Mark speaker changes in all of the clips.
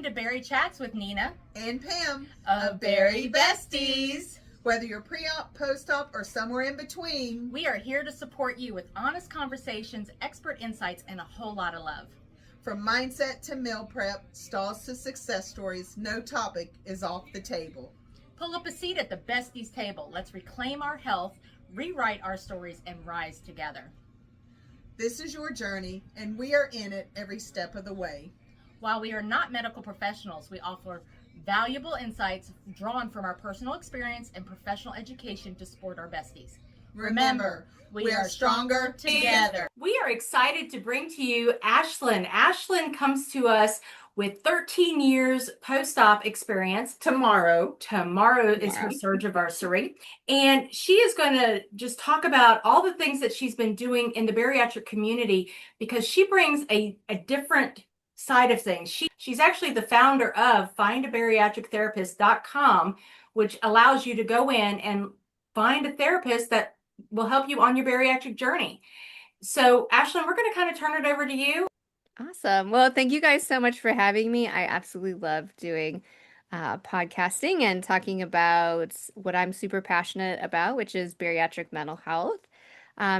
Speaker 1: to Bari-Chatz with Nina
Speaker 2: and Pam
Speaker 1: of Bari-Bestiez.
Speaker 2: Whether you're pre-op, post-op, or somewhere in between,
Speaker 1: we are here to support you with honest conversations, expert insights, and a whole lot of love.
Speaker 2: From mindset to meal prep, stalls to success stories, no topic is off the table.
Speaker 1: Pull up a seat at the Besties table. Let's reclaim our health, rewrite our stories, and rise together.
Speaker 2: This is your journey, and we are in it every step of the way.
Speaker 1: While we are not medical professionals, we offer valuable insights drawn from our personal experience and professional education to support our besties.
Speaker 2: Remember, we are stronger together.
Speaker 1: We are excited to bring to you Ashlyn. Ashlyn comes to us with 13 years post-op experience. Tomorrow is her surgiversary. And she is going to just talk about all the things that she's been doing in the bariatric community, because she brings a different side of things. She's actually the founder of findabariatrictherapist.com, which allows you to go in and find a therapist that will help you on your bariatric journey. So Ashlyn, we're going to kind of turn it over to you.
Speaker 3: Awesome. Well, thank you guys so much for having me. I absolutely love doing podcasting and talking about what I'm super passionate about, which is bariatric mental health.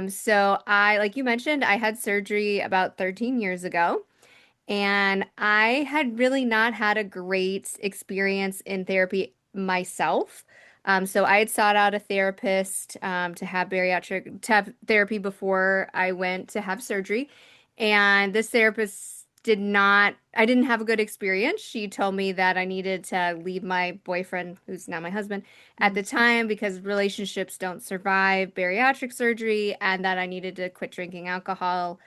Speaker 3: So like you mentioned, I had surgery about 13 years ago. And I had really not had a great experience in therapy myself. So I had sought out a therapist to have therapy before I went to have surgery. And this therapist I didn't have a good experience. She told me that I needed to leave my boyfriend, who's now my husband, at the time, because relationships don't survive bariatric surgery, and that I needed to quit drinking alcohol.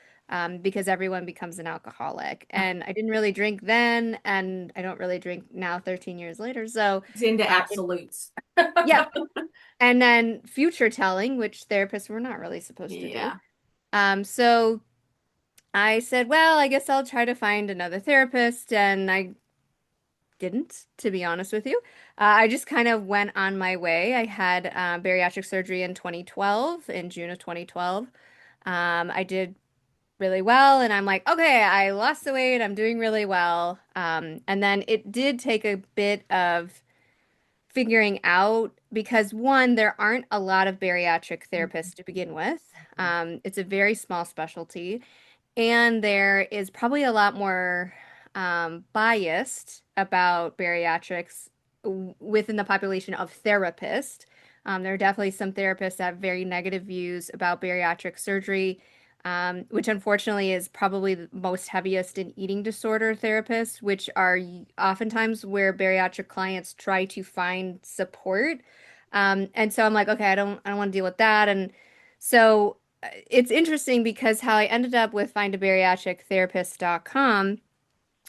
Speaker 3: Because everyone becomes an alcoholic. And I didn't really drink then, and I don't really drink now 13 years later. So
Speaker 1: it's into absolutes.
Speaker 3: Yeah. And then future telling, which therapists were not really supposed to do. So I said, well, I guess I'll try to find another therapist. And I didn't, to be honest with you. I just kind of went on my way. I had bariatric surgery in June of 2012. I did really well, and I'm like, okay, I lost the weight, I'm doing really well. And then it did take a bit of figuring out, because one, there aren't a lot of bariatric therapists to begin with. It's a very small specialty, and there is probably a lot more biased about bariatrics within the population of therapists. There are definitely some therapists that have very negative views about bariatric surgery, which unfortunately is probably the most heaviest in eating disorder therapists, which are oftentimes where bariatric clients try to find support. And so I'm like, okay, I don't want to deal with that. And so it's interesting, because how I ended up with findabariatrictherapist.com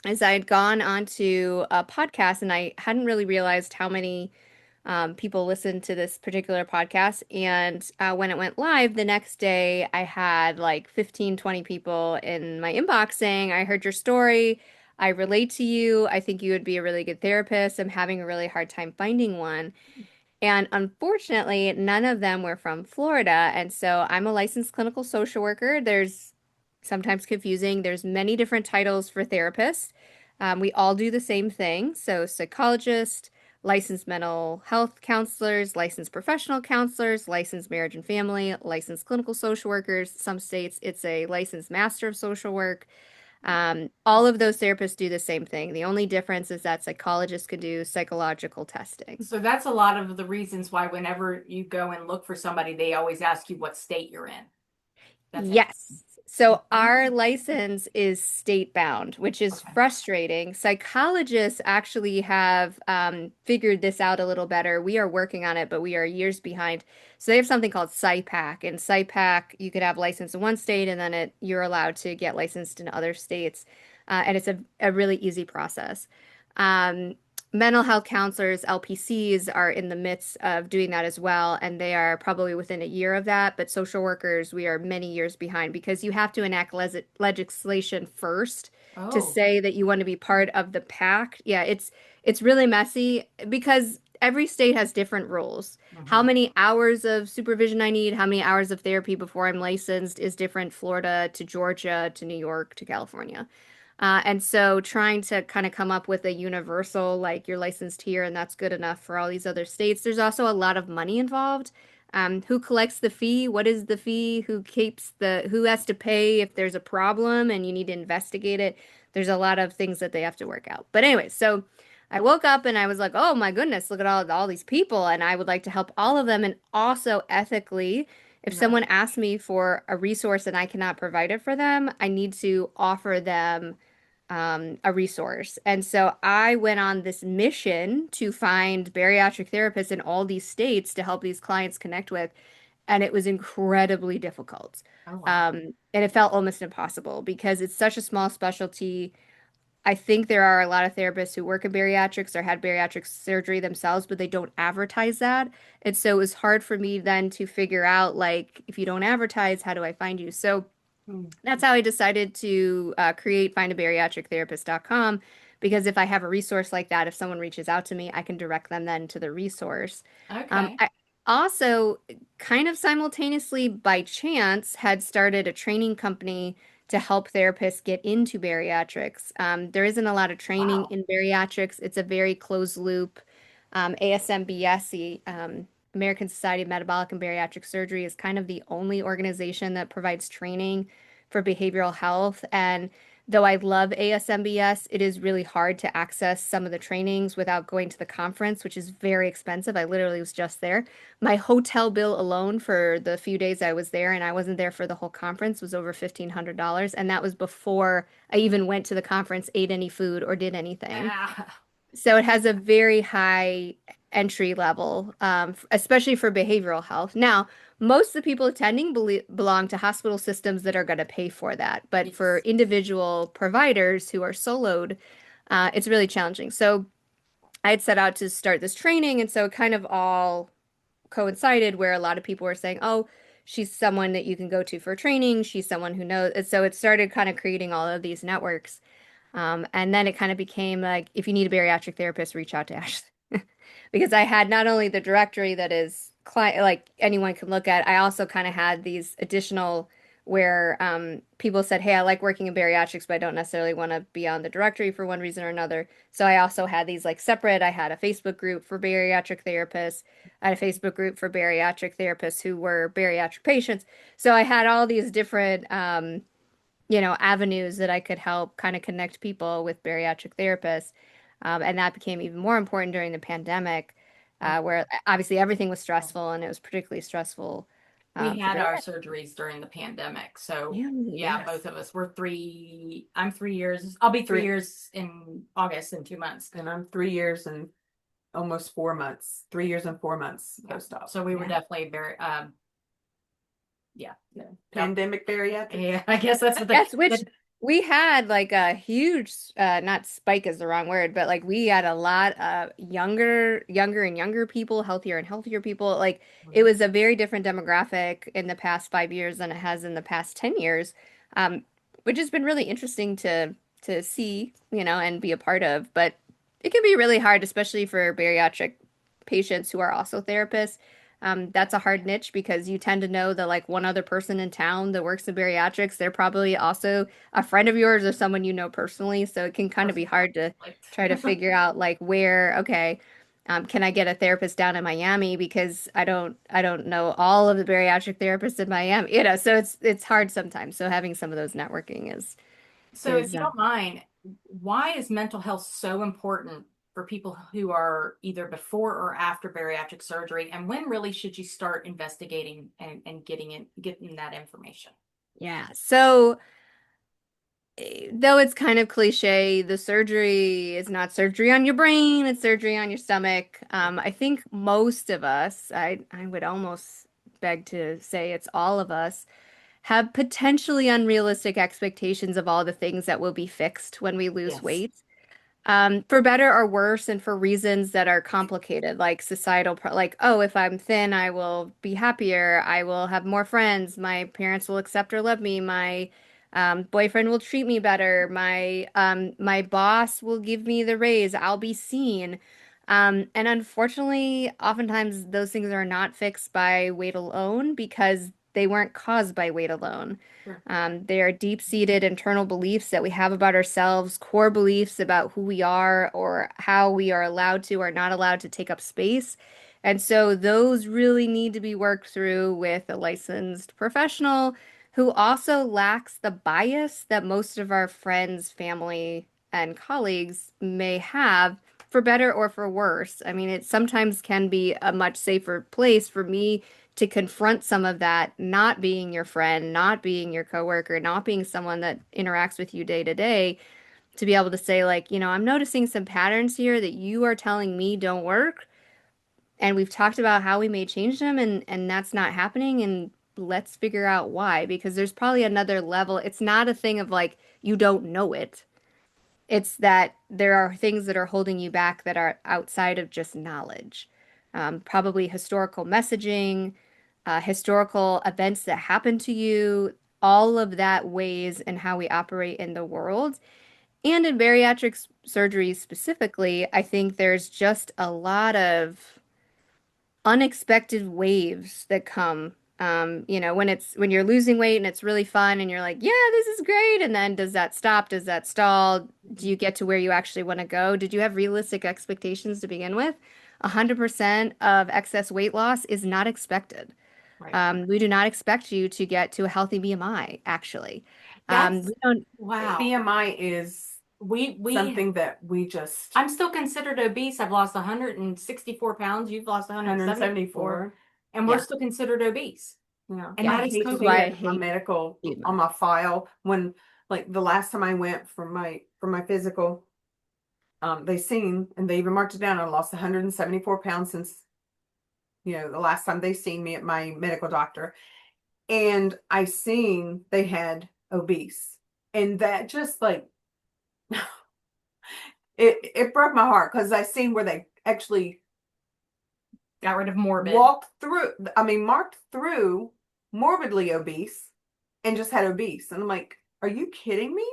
Speaker 3: is I had gone onto a podcast, and I hadn't really realized how many people listened to this particular podcast. And when it went live the next day, I had like 15, 20 people in my inbox saying, I heard your story. I relate to you. I think you would be a really good therapist. I'm having a really hard time finding one. And unfortunately, none of them were from Florida. And so I'm a licensed clinical social worker. There's sometimes confusing. There's many different titles for therapists. We all do the same thing. So psychologist, licensed mental health counselors, licensed professional counselors, licensed marriage and family, licensed clinical social workers. Some states it's a licensed master of social work. All of those therapists do the same thing. The only difference is that psychologists can do psychological testing.
Speaker 1: So that's a lot of the reasons why whenever you go and look for somebody, they always ask you what state you're in.
Speaker 3: Yes. So our license is state bound, which is frustrating. Psychologists actually have figured this out a little better. We are working on it, but we are years behind. So they have something called PsyPAC. And PsyPAC, you could have license in one state, and then you're allowed to get licensed in other states. And it's a really easy process. Mental health counselors, LPCs, are in the midst of doing that as well, and they are probably within a year of that. But social workers, we are many years behind, because you have to enact legislation first to say that you want to be part of the PAC. Yeah, it's really messy, because every state has different rules. How many hours of supervision I need, how many hours of therapy before I'm licensed is different, Florida to Georgia to New York to California. And so trying to kind of come up with a universal, like you're licensed here and that's good enough for all these other states. There's also a lot of money involved. Who collects the fee? What is the fee? Who has to pay if there's a problem and you need to investigate it? There's a lot of things that they have to work out. But anyway, so I woke up and I was like, oh my goodness, look at all these people. And I would like to help all of them. And also ethically, if
Speaker 1: Right.
Speaker 3: someone asks me for a resource and I cannot provide it for them, I need to offer them a resource. And so I went on this mission to find bariatric therapists in all these states to help these clients connect with. And it was incredibly difficult.
Speaker 1: Oh, wow.
Speaker 3: And it felt almost impossible because it's such a small specialty. I think there are a lot of therapists who work in bariatrics or had bariatric surgery themselves, but they don't advertise that. And so it was hard for me then to figure out, like, if you don't advertise, how do I find you? So
Speaker 1: Hmm.
Speaker 3: that's how I decided to create findabariatrictherapist.com because if I have a resource like that, if someone reaches out to me, I can direct them then to the resource.
Speaker 1: Okay.
Speaker 3: I also kind of simultaneously by chance had started a training company to help therapists get into bariatrics. There isn't a lot of training
Speaker 1: Wow.
Speaker 3: in bariatrics. It's a very closed loop. ASMBS, American Society of Metabolic and Bariatric Surgery, is kind of the only organization that provides training for behavioral health. And though I love ASMBS, it is really hard to access some of the trainings without going to the conference, which is very expensive. I literally was just there. My hotel bill alone for the few days I was there, and I wasn't there for the whole conference, was over $1,500. And that was before I even went to the conference, ate any food, or did anything.
Speaker 1: Ah.
Speaker 3: So it has a very high entry level, especially for behavioral health. Now, most of the people attending belong to hospital systems that are going to pay for that. But for
Speaker 1: Yes.
Speaker 3: individual providers who are soloed, it's really challenging. So I had set out to start this training, and so it kind of all coincided where a lot of people were saying, oh, she's someone that you can go to for training. She's someone who knows. And so it started kind of creating all of these networks. And then it kind of became like, if you need a bariatric therapist, reach out to Ashley. Because I had not only the directory that is client, like anyone can look at, I also kind of had these additional where people said, hey, I like working in bariatrics, but I don't necessarily want to be on the directory for one reason or another. So I also had these like separate. I had a Facebook group for bariatric therapists. I had a Facebook group for bariatric therapists who were bariatric patients. So I had all these different avenues that I could help kind of connect people with bariatric therapists. And that became even more important during the pandemic, where obviously everything was stressful and it was particularly stressful
Speaker 1: We
Speaker 3: for
Speaker 1: had our
Speaker 3: bariatrics.
Speaker 1: surgeries during the pandemic. So,
Speaker 3: Really?
Speaker 1: yeah,
Speaker 3: Yes.
Speaker 1: both of us were three. I'm 3 years. I'll be three
Speaker 2: Three,
Speaker 1: years in August in 2 months.
Speaker 2: and I'm 3 years and almost 4 months. 3 years and 4 months
Speaker 1: Yeah.
Speaker 2: post op.
Speaker 1: So we were
Speaker 3: Yeah.
Speaker 1: definitely very, yeah.
Speaker 2: Yeah.
Speaker 1: Yep.
Speaker 2: Pandemic bariatrics.
Speaker 1: Yeah, I guess that's what
Speaker 3: Yes, which
Speaker 1: the
Speaker 3: we had like a huge, not spike is the wrong word, but like we had a lot of younger and younger people, healthier and healthier people. Like it was a very different demographic in the past 5 years than it has in the past 10 years, um, which has been really interesting to see, and be a part of. But it can be really hard, especially for bariatric patients who are also therapists. That's a hard niche because you tend to know that like one other person in town that works in bariatrics, they're probably also a friend of yours or someone you know personally. So it can kind of be
Speaker 1: personal
Speaker 3: hard to try to
Speaker 1: conflict.
Speaker 3: figure out like where, okay, can I get a therapist down in Miami because I don't know all of the bariatric therapists in Miami, so it's hard sometimes. So having some of those networking is
Speaker 1: So, if
Speaker 3: is
Speaker 1: you don't mind, why is mental health so important for people who are either before or after bariatric surgery? And when really should you start investigating and getting that information?
Speaker 3: yeah. So though it's kind of cliche, the surgery is not surgery on your brain, it's surgery on your stomach. I think most of us, I would almost beg to say it's all of us, have potentially unrealistic expectations of all the things that will be fixed when we lose
Speaker 1: Yes.
Speaker 3: weight. For better or worse, and for reasons that are complicated, like like, oh, if I'm thin, I will be happier, I will have more friends, my parents will accept or love me, my boyfriend will treat me better, my boss will give me the raise, I'll be seen. And unfortunately, oftentimes those things are not fixed by weight alone because they weren't caused by weight alone.
Speaker 1: Sure.
Speaker 3: They are deep-seated internal beliefs that we have about ourselves, core beliefs about who we are or how we are allowed to or not allowed to take up space. And so those really need to be worked through with a licensed professional who also lacks the bias that most of our friends, family, and colleagues may have, for better or for worse. I mean, it sometimes can be a much safer place for me to confront some of that, not being your friend, not being your coworker, not being someone that interacts with you day to day, to be able to say, like, I'm noticing some patterns here that you are telling me don't work. And we've talked about how we may change them, and that's not happening. And let's figure out why, because there's probably another level. It's not a thing of like you don't know it. It's that there are things that are holding you back that are outside of just knowledge. Probably historical messaging, historical events that happen to you, all of that weighs in how we operate in the world. And in bariatric surgery specifically, I think there's just a lot of unexpected waves that come. When you're losing weight and it's really fun and you're like, yeah, this is great. And then does that stop? Does that stall? Do you get to where you actually want to go? Did you have realistic expectations to begin with? 100% of excess weight loss is not expected.
Speaker 1: Right.
Speaker 3: We do not expect you to get to a healthy BMI, actually.
Speaker 1: That's
Speaker 3: We don't,
Speaker 1: wow.
Speaker 4: BMI is
Speaker 1: We
Speaker 4: something that we just
Speaker 1: I'm still considered obese. I've lost 164 pounds. You've lost 174.
Speaker 4: 174.
Speaker 1: And we're
Speaker 3: Yeah.
Speaker 1: still considered obese.
Speaker 4: Yeah.
Speaker 1: And
Speaker 3: Yeah,
Speaker 1: that
Speaker 4: I
Speaker 1: is
Speaker 4: hate
Speaker 1: so
Speaker 4: to
Speaker 3: why I
Speaker 4: get my
Speaker 3: hate
Speaker 4: medical
Speaker 3: BMI.
Speaker 4: on my file when, like, the last time I went for my physical, they seen and they even marked it down. I lost 174 pounds since the last time they seen me at my medical doctor. And I seen they had obese. And that just like it broke my heart because I seen where they actually
Speaker 1: got rid of morbid.
Speaker 4: Marked through morbidly obese and just had obese. And I'm like, are you kidding me?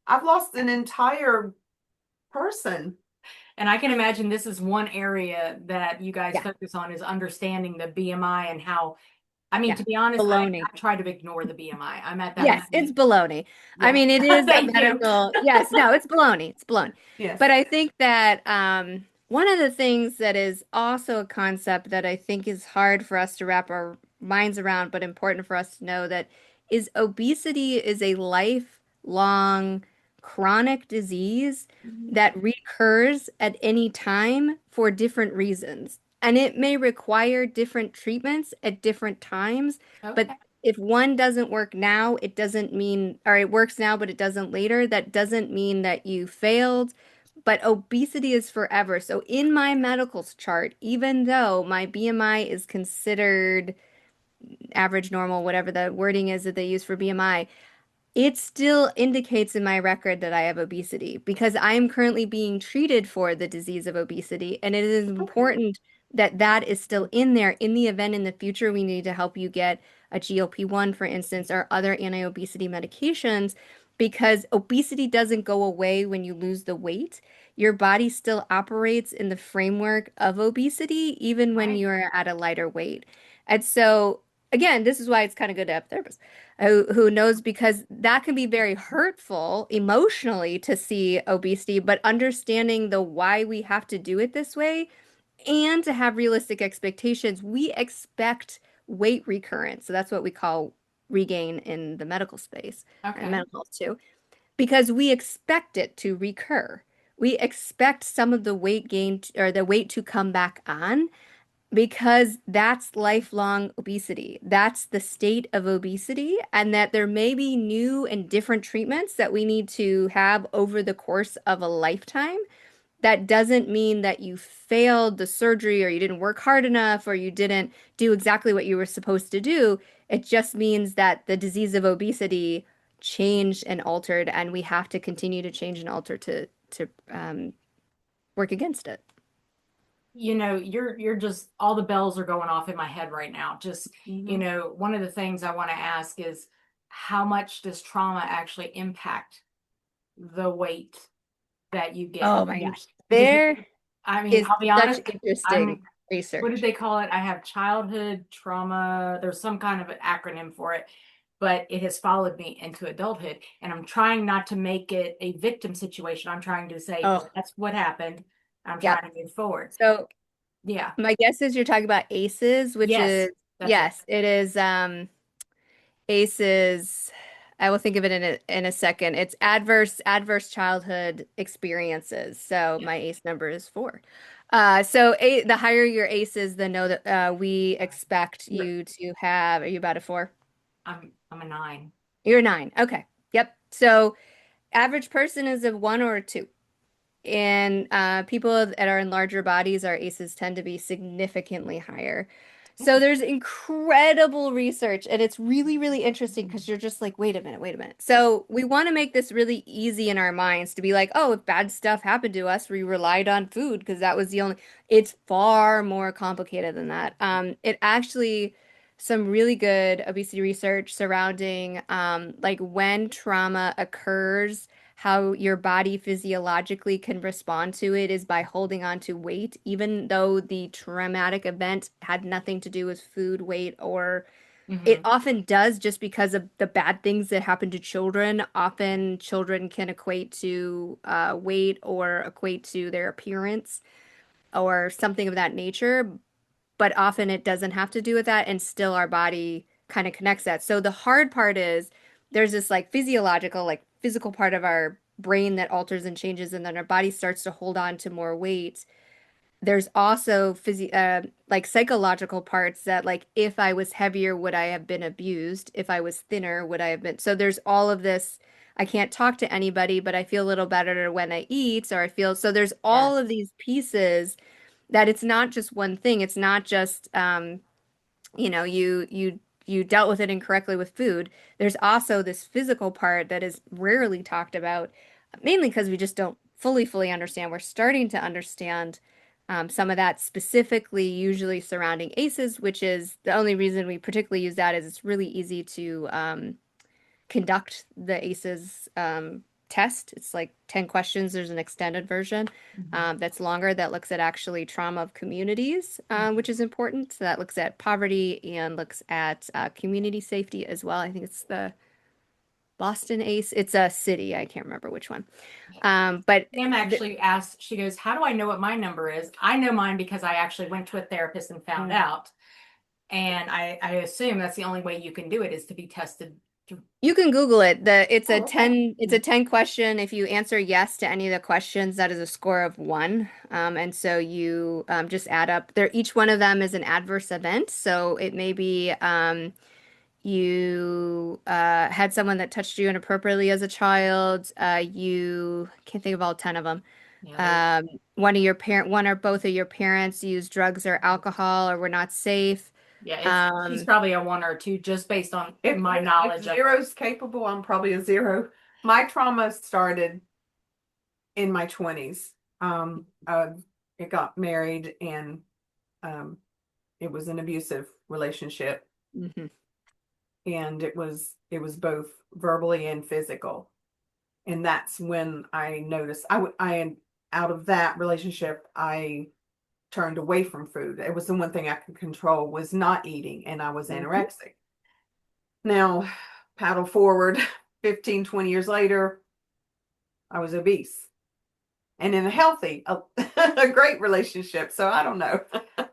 Speaker 4: I've lost an entire person.
Speaker 1: And I can imagine this is one area that you guys
Speaker 3: Yeah.
Speaker 1: focus on is understanding the BMI and how,
Speaker 3: Yeah.
Speaker 1: to be honest,
Speaker 3: Baloney.
Speaker 1: I try to ignore the BMI. I'm at that.
Speaker 3: Yes, it's baloney.
Speaker 1: Yeah.
Speaker 3: I mean, it is a
Speaker 1: Thank you.
Speaker 3: medical. Yes, no, it's baloney. It's baloney.
Speaker 4: Yes.
Speaker 3: But I think that one of the things that is also a concept that I think is hard for us to wrap our minds around, but important for us to know that is obesity is a lifelong chronic disease that recurs at any time for different reasons. And it may require different treatments at different times, but
Speaker 1: Okay.
Speaker 3: if one doesn't work now, it doesn't mean, or it works now, but it doesn't later. That doesn't mean that you failed. But obesity is forever. So in my medical chart, even though my BMI is considered average, normal, whatever the wording is that they use for BMI, it still indicates in my record that I have obesity because I am currently being treated for the disease of obesity. And it is important that that is still in there in the event in the future we need to help you get a GLP-1, for instance, or other anti-obesity medications because obesity doesn't go away when you lose the weight. Your body still operates in the framework of obesity even when
Speaker 1: Right.
Speaker 3: you're at a lighter weight. And so, again, this is why it's kind of good to have therapists who knows because that can be very hurtful emotionally to see obesity, but understanding the why we have to do it this way and to have realistic expectations. We expect weight recurrence. So that's what we call regain in the medical space
Speaker 1: Okay.
Speaker 3: and mental health too, because we expect it to recur. We expect some of the weight gain or the weight to come back on because that's lifelong obesity. That's the state of obesity, and that there may be new and different treatments that we need to have over the course of a lifetime. That doesn't mean that you failed the surgery or you didn't work hard enough or you didn't do exactly what you were supposed to do. It just means that the disease of obesity changed and altered, and we have to continue to change and alter to work against it.
Speaker 1: You're just all the bells are going off in my head right now. Just, one of the things I want to ask is how much does trauma actually impact the weight that you get?
Speaker 3: Oh my gosh. There
Speaker 1: I mean,
Speaker 3: is
Speaker 1: I'll be
Speaker 3: such
Speaker 1: honest,
Speaker 3: interesting.
Speaker 1: what did
Speaker 3: research.
Speaker 1: they call it? I have childhood trauma. There's some kind of an acronym for it, but it has followed me into adulthood. And I'm trying not to make it a victim situation. I'm trying to say
Speaker 3: Oh,
Speaker 1: that's what happened. I'm
Speaker 3: yep.
Speaker 1: trying to move forward.
Speaker 3: So
Speaker 1: Yeah.
Speaker 3: my guess is you're talking about ACEs, which
Speaker 1: Yes,
Speaker 3: is,
Speaker 1: that's it.
Speaker 3: yes, it is ACEs. I will think of it in a second. It's adverse childhood experiences. So
Speaker 1: Yeah.
Speaker 3: my ACE number is 4. The higher your ACEs, the know that we expect you to have. Are you about a 4?
Speaker 1: I'm a 9.
Speaker 3: You're a 9. Okay. Yep. So average person is a 1 or a 2. And people that are in larger bodies, our ACEs tend to be significantly higher. So there's incredible research, and it's really, really interesting because you're just like, wait a minute, wait a minute. So we want to make this really easy in our minds to be like, oh, if bad stuff happened to us, we relied on food because that was the only. It's far more complicated than that. It actually, some really good obesity research surrounding like when trauma occurs, how your body physiologically can respond to it is by holding on to weight, even though the traumatic event had nothing to do with food, weight, or it
Speaker 1: Hmm.
Speaker 3: often does just because of the bad things that happen to children. Often children can equate to weight or equate to their appearance or something of that nature, but often it doesn't have to do with that, and still our body kind of connects that. So the hard part is there's this like physiological, like physical part of our brain that alters and changes, and then our body starts to hold on to more weight. There's also like psychological parts that like if I was heavier, would I have been abused? If I was thinner, would I have been? So there's all of this. I can't talk to anybody, but I feel a little better when I eat, or I feel so there's all of
Speaker 1: Yes.
Speaker 3: these pieces that it's not just one thing. It's not just you dealt with it incorrectly with food. There's also this physical part that is rarely talked about, mainly because we just don't fully understand. We're starting to understand some of that specifically, usually surrounding ACEs, which is the only reason we particularly use that is it's really easy to conduct the ACEs test. It's like 10 questions. There's an extended version
Speaker 1: Hmm.
Speaker 3: that's longer that looks at actually trauma of communities, which is important. So that looks at poverty and looks at community safety as well. I think it's the Boston ACE. It's a city. I can't remember which one. But
Speaker 1: Sam
Speaker 3: th
Speaker 1: actually asked, she goes, how do I know what my number is? I know mine because I actually went to a therapist and found out. And I assume that's the only way you can do it is to be tested through.
Speaker 3: you can Google it.
Speaker 1: Oh, okay.
Speaker 3: It's a 10 question. If you answer yes to any of the questions, that is a score of 1. And so you just add up there. Each one of them is an adverse event. So it may be you had someone that touched you inappropriately as a child. You can't think of all 10 of them.
Speaker 1: Yeah, there's
Speaker 3: One or both of your parents used drugs or alcohol or were not safe.
Speaker 1: yeah, it's she's
Speaker 3: Um,
Speaker 1: probably a 1 or a 2 just based on my
Speaker 4: If
Speaker 1: knowledge of.
Speaker 4: zero's capable, I'm probably a 0. My trauma started in my 20s. I got married and um, it was an abusive relationship,
Speaker 3: mhm.
Speaker 4: and it was both verbally and physical. And that's when I noticed I out of that relationship I turned away from food. It was the one thing I could control was not eating, and I was
Speaker 3: Mhm.
Speaker 4: anorexic. Now, paddle forward 15, 20 years later, I was obese and in a healthy, a great relationship. So I don't know.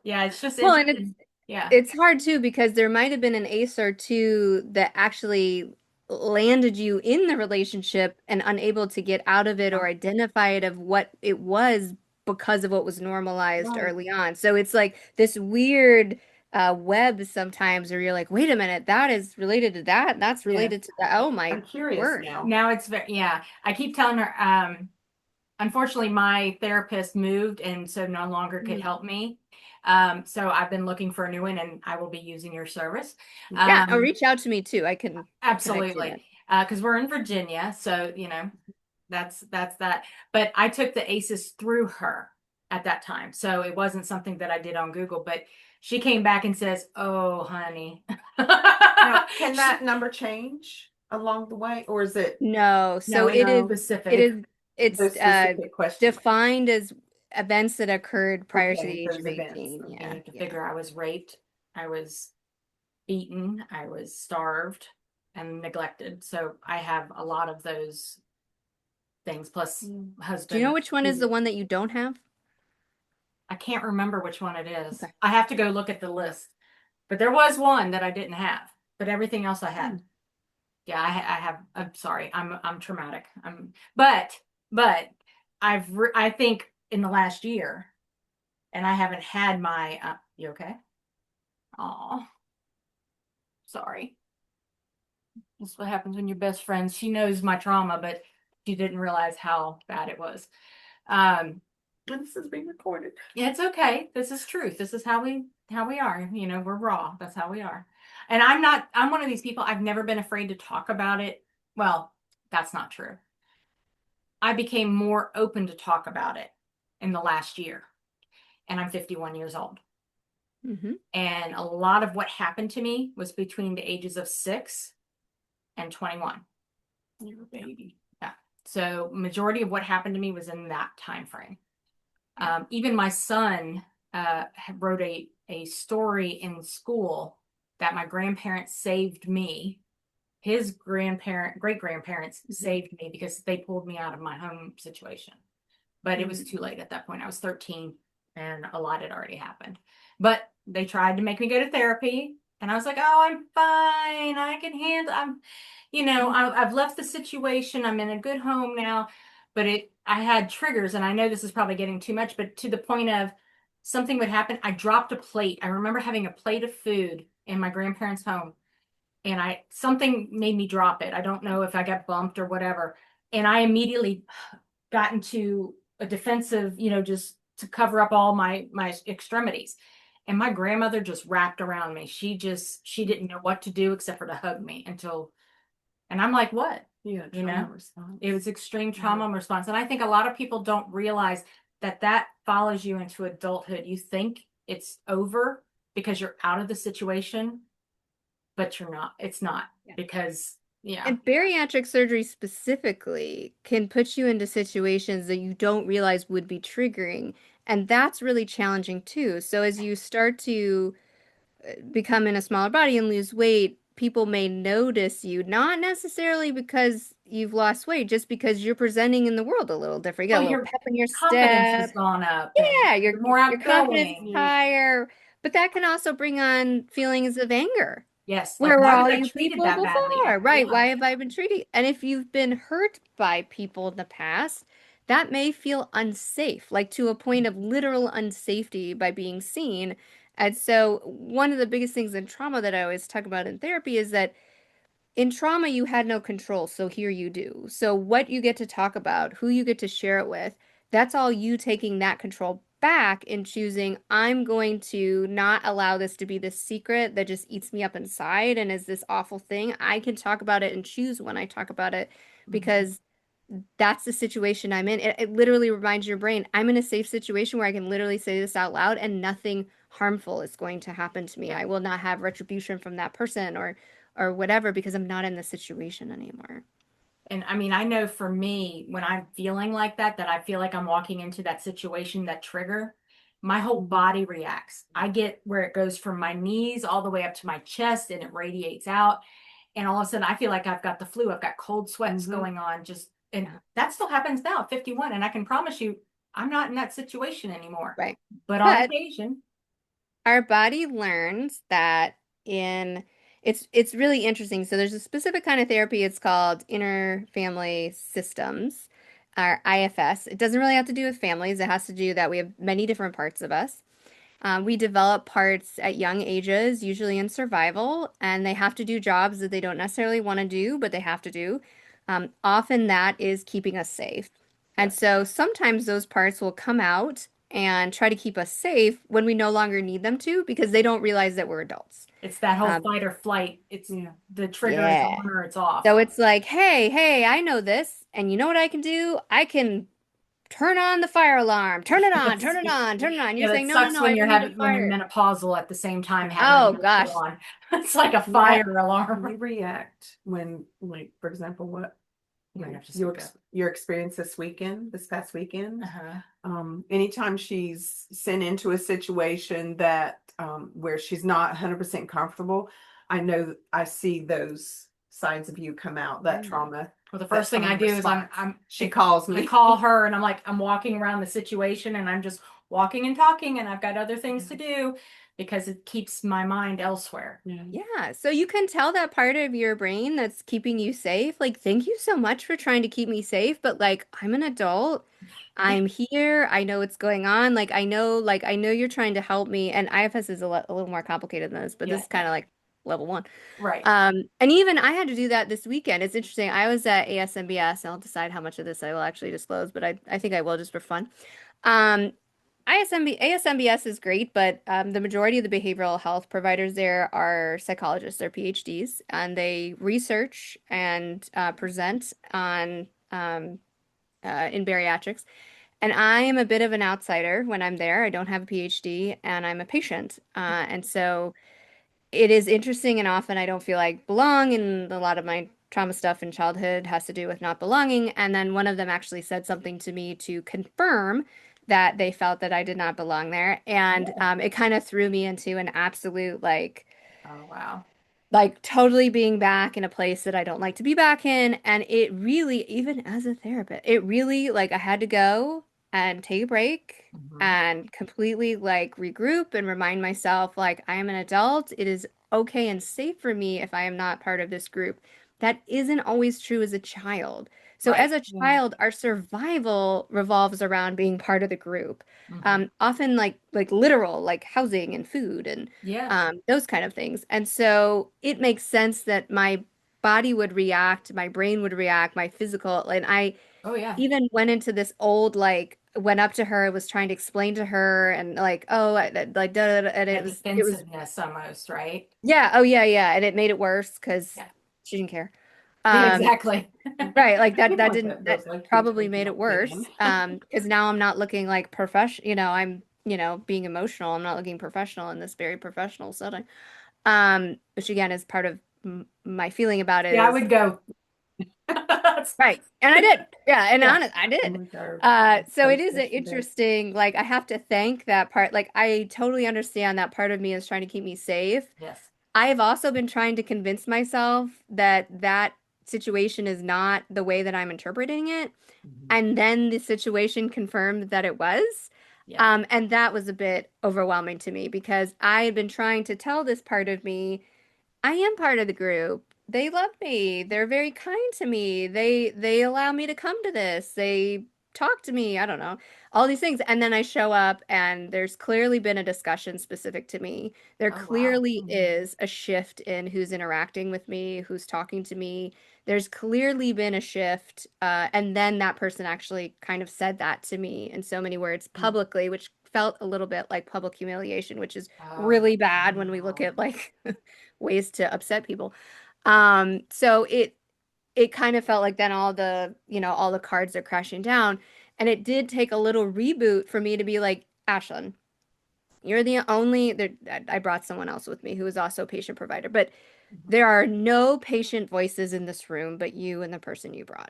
Speaker 1: Yeah, it's just
Speaker 3: Well, and
Speaker 1: interesting. Yeah.
Speaker 3: it's hard too because there might have been an ace or two that actually landed you in the relationship and unable to get out of it or identify it of what it was because of what was normalized
Speaker 4: Right.
Speaker 3: early on. So it's like this weird web sometimes where you're like, wait a minute, that is related to that, and that's
Speaker 4: Yeah.
Speaker 3: related to that. Oh my
Speaker 4: I'm curious
Speaker 3: word.
Speaker 4: now.
Speaker 1: Now it's very, yeah. I keep telling her, unfortunately, my therapist moved and so no longer could
Speaker 3: Mm.
Speaker 1: help me. So I've been looking for a new one and I will be using your service.
Speaker 3: Yeah, oh,
Speaker 1: Um,
Speaker 3: reach out to me too. I can connect you
Speaker 1: absolutely.
Speaker 3: then.
Speaker 1: Because we're in Virginia, so that's that. But I took the ACEs through her at that time. So it wasn't something that I did on Google, but she came back and says, "Oh, honey."
Speaker 4: Now, can that number change along the way, or is it
Speaker 3: No,
Speaker 1: No,
Speaker 3: so
Speaker 1: it's
Speaker 3: it
Speaker 4: no
Speaker 3: it
Speaker 1: specific.
Speaker 3: is
Speaker 4: the
Speaker 3: it's
Speaker 4: specific question?
Speaker 3: defined as events that occurred prior to
Speaker 4: Okay,
Speaker 3: the age
Speaker 4: those
Speaker 3: of
Speaker 4: events.
Speaker 3: 18.
Speaker 1: You
Speaker 3: Yeah.
Speaker 1: have to figure I was raped, I was beaten, I was starved and neglected. So I have a lot of those things, plus
Speaker 3: Do you know
Speaker 1: husband.
Speaker 3: which one is the one that you don't have?
Speaker 1: I can't remember which one it is.
Speaker 3: Okay.
Speaker 1: I have to go look at the list. But there was one that I didn't have, but everything else I had. Yeah, I have. I'm sorry. I'm traumatic. But I think in the last year, and I haven't had my. You okay? Oh, sorry. That's what happens when you're best friends. She knows my trauma, but she didn't realize how bad it was.
Speaker 4: This is being recorded.
Speaker 1: It's okay. This is truth. This is how we are. You know, we're raw. That's how we are. And I'm one of these people, I've never been afraid to talk about it. Well, that's not true. I became more open to talk about it in the last year. And I'm 51 years old.
Speaker 3: Mm-hmm.
Speaker 1: And a lot of what happened to me was between the ages of 6 and 21.
Speaker 4: You're a baby.
Speaker 1: Yeah. So majority of what happened to me was in that time frame. Even my son wrote a story in school that my grandparents saved me. His great grandparents saved me because they pulled me out of my home situation. But it was too late at that point. I was 13 and a lot had already happened. But they tried to make me go to therapy. And I was like, oh, I'm fine. I can handle, I've left the situation. I'm in a good home now. But I had triggers, and I know this is probably getting too much, but to the point of something would happen. I dropped a plate. I remember having a plate of food in my grandparents' home, and something made me drop it. I don't know if I got bumped or whatever. And I immediately got into a defensive, just to cover up all my extremities. And my grandmother just wrapped around me. She didn't know what to do except for to hug me and I'm like, what?
Speaker 4: Yeah,
Speaker 1: You know,
Speaker 4: trauma response.
Speaker 1: it was extreme trauma response. And I think a lot of people don't realize that follows you into adulthood. You think it's over because you're out of the situation, but you're not. It's not because, yeah.
Speaker 3: And bariatric surgery specifically can put you into situations that you don't realize would be triggering. And that's really challenging too. So as you start to become in a smaller body and lose weight, people may notice you, not necessarily because you've lost weight, just because you're presenting in the world a little different. You got
Speaker 1: Well,
Speaker 3: a little
Speaker 1: your
Speaker 3: pep in your
Speaker 1: confidence has
Speaker 3: step.
Speaker 1: gone up and
Speaker 3: Yeah,
Speaker 1: you're more
Speaker 3: your confidence is
Speaker 1: outgoing.
Speaker 3: higher. But that can also bring on feelings of anger.
Speaker 1: Yes, like
Speaker 3: Where were
Speaker 1: why was
Speaker 3: all
Speaker 1: I
Speaker 3: you
Speaker 1: treated
Speaker 3: people
Speaker 1: that badly?
Speaker 3: before? Right.
Speaker 1: Yeah.
Speaker 3: Why have I been treated? And if you've been hurt by people in the past, that may feel unsafe, like to a point of literal unsafety by being seen. And so, one of the biggest things in trauma that I always talk about in therapy is that in trauma, you had no control, so here you do. So, what you get to talk about, who you get to share it with, that's all you taking that control back and choosing, I'm going to not allow this to be this secret that just eats me up inside and is this awful thing. I can talk about it and choose when I talk about it because that's the situation I'm in. It literally reminds your brain, I'm in a safe situation where I can literally say this out loud and nothing harmful is going to happen to me. I will not have retribution from that person or whatever because I'm not in the situation anymore.
Speaker 1: And I mean, I know for me, when I'm feeling like that I feel like I'm walking into that situation, that trigger, my whole body reacts. I get where it goes from my knees all the way up to my chest and it radiates out. And all of a sudden I feel like I've got the flu. I've got cold sweats going on and that still happens now at 51. And I can promise you, I'm not in that situation anymore.
Speaker 3: Right.
Speaker 1: But on occasion,
Speaker 3: our body learns that it's really interesting. So there's a specific kind of therapy. It's called interfamily systems, or IFS. It doesn't really have to do with families. It has to do that we have many different parts of us. We develop parts at young ages, usually in survival, and they have to do jobs that they don't necessarily want to do, but they have to do. Often that is keeping us safe. And so sometimes those parts will come out and try to keep us safe when we no longer need them to because they don't realize that we're adults.
Speaker 1: it's that whole fight or flight. It's the trigger is
Speaker 3: Yeah.
Speaker 1: on or it's off.
Speaker 3: So it's like, hey, I know this, and you know what I can do? I can turn on the fire alarm. Turn it on, turn it on, turn it on. You're
Speaker 1: Yeah,
Speaker 3: saying,
Speaker 1: it
Speaker 3: no,
Speaker 1: sucks when
Speaker 3: I
Speaker 1: you're
Speaker 3: don't need a
Speaker 1: when you're
Speaker 3: fire.
Speaker 1: menopausal at the same time
Speaker 3: Oh,
Speaker 1: having
Speaker 3: gosh.
Speaker 1: on. It's like a fire alarm.
Speaker 4: We react when, like, for example, what
Speaker 1: might have to
Speaker 4: your
Speaker 1: speak up.
Speaker 4: your experience this past weekend.
Speaker 1: Uh-huh.
Speaker 4: Anytime she's sent into a situation that where she's not 100% comfortable, I see those sides of you come out, that trauma.
Speaker 1: Well, the first thing I do is
Speaker 4: she calls me.
Speaker 1: I call her and I'm like, I'm walking around the situation and I'm just walking and talking and I've got other things to do because it keeps my mind elsewhere.
Speaker 3: Yeah, so you can tell that part of your brain that's keeping you safe. Like, thank you so much for trying to keep me safe, but like, I'm an adult. I'm here. I know what's going on. Like, I know you're trying to help me. And IFS is a little more complicated than this, but this is kind of like level one.
Speaker 1: Right.
Speaker 3: And even I had to do that this weekend. It's interesting. I was at ASMBS, and I'll decide how much of this I will actually disclose, but I think I will just for fun. Um, ASMBS is great, but the majority of the behavioral health providers there are psychologists, they're PhDs, and they research and present on in bariatrics. And I am a bit of an outsider when I'm there. I don't have a PhD, and I'm a patient, and so it is interesting. And often I don't feel like belong, and a lot of my trauma stuff in childhood has to do with not belonging. And then one of them actually said something to me to confirm that they felt that I did not belong there. And it kind of threw me into an absolute like,
Speaker 1: oh, wow.
Speaker 3: Like totally being back in a place that I don't like to be back in. And it really, even as a therapist, it really like I had to go and take a break and completely like regroup and remind myself like I am an adult. It is okay and safe for me if I am not part of this group. That isn't always true as a child. So as a child, our survival revolves around being part of the group. Often like literal, like housing and food and those kind of things. And so it makes sense that my body would react, my brain would react, my physical, and I even went into this old like went up to her, was trying to explain to her, and like like and it was
Speaker 1: defensiveness almost, right?
Speaker 3: Yeah, oh yeah, and it made it worse because she didn't care.
Speaker 1: Exactly.
Speaker 3: Right, like that
Speaker 4: People
Speaker 3: didn't that
Speaker 4: like
Speaker 3: probably made it worse. Because now I'm not looking like professional, I'm being emotional. I'm not looking professional in this very professional setting. Which again is part of my feeling about it
Speaker 1: I
Speaker 3: is
Speaker 1: would go.
Speaker 3: right. And I did. Yeah, and honest, I
Speaker 4: Oh
Speaker 3: did.
Speaker 4: my God.
Speaker 3: So it is interesting, like I have to thank that part. Like I totally understand that part of me is trying to keep me safe.
Speaker 1: Yes.
Speaker 3: I have also been trying to convince myself that that situation is not the way that I'm interpreting it. And then the situation confirmed that it was. And that was a bit overwhelming to me because I had been trying to tell this part of me, I am part of the group. They love me. They're very kind to me. They allow me to come to this. They talk to me. I don't know. All these things. And then I show up and there's clearly been a discussion specific to me. There clearly is a shift in who's interacting with me, who's talking to me. There's clearly been a shift. And then that person actually kind of said that to me in so many words publicly, which felt a little bit like public humiliation, which is really bad when we look at like ways to upset people. So it kind of felt like then all the cards are crashing down. And it did take a little reboot for me to be like, Ashlyn, you're the only I brought someone else with me who is also a patient provider, but there are no patient voices in this room but you and the person you brought.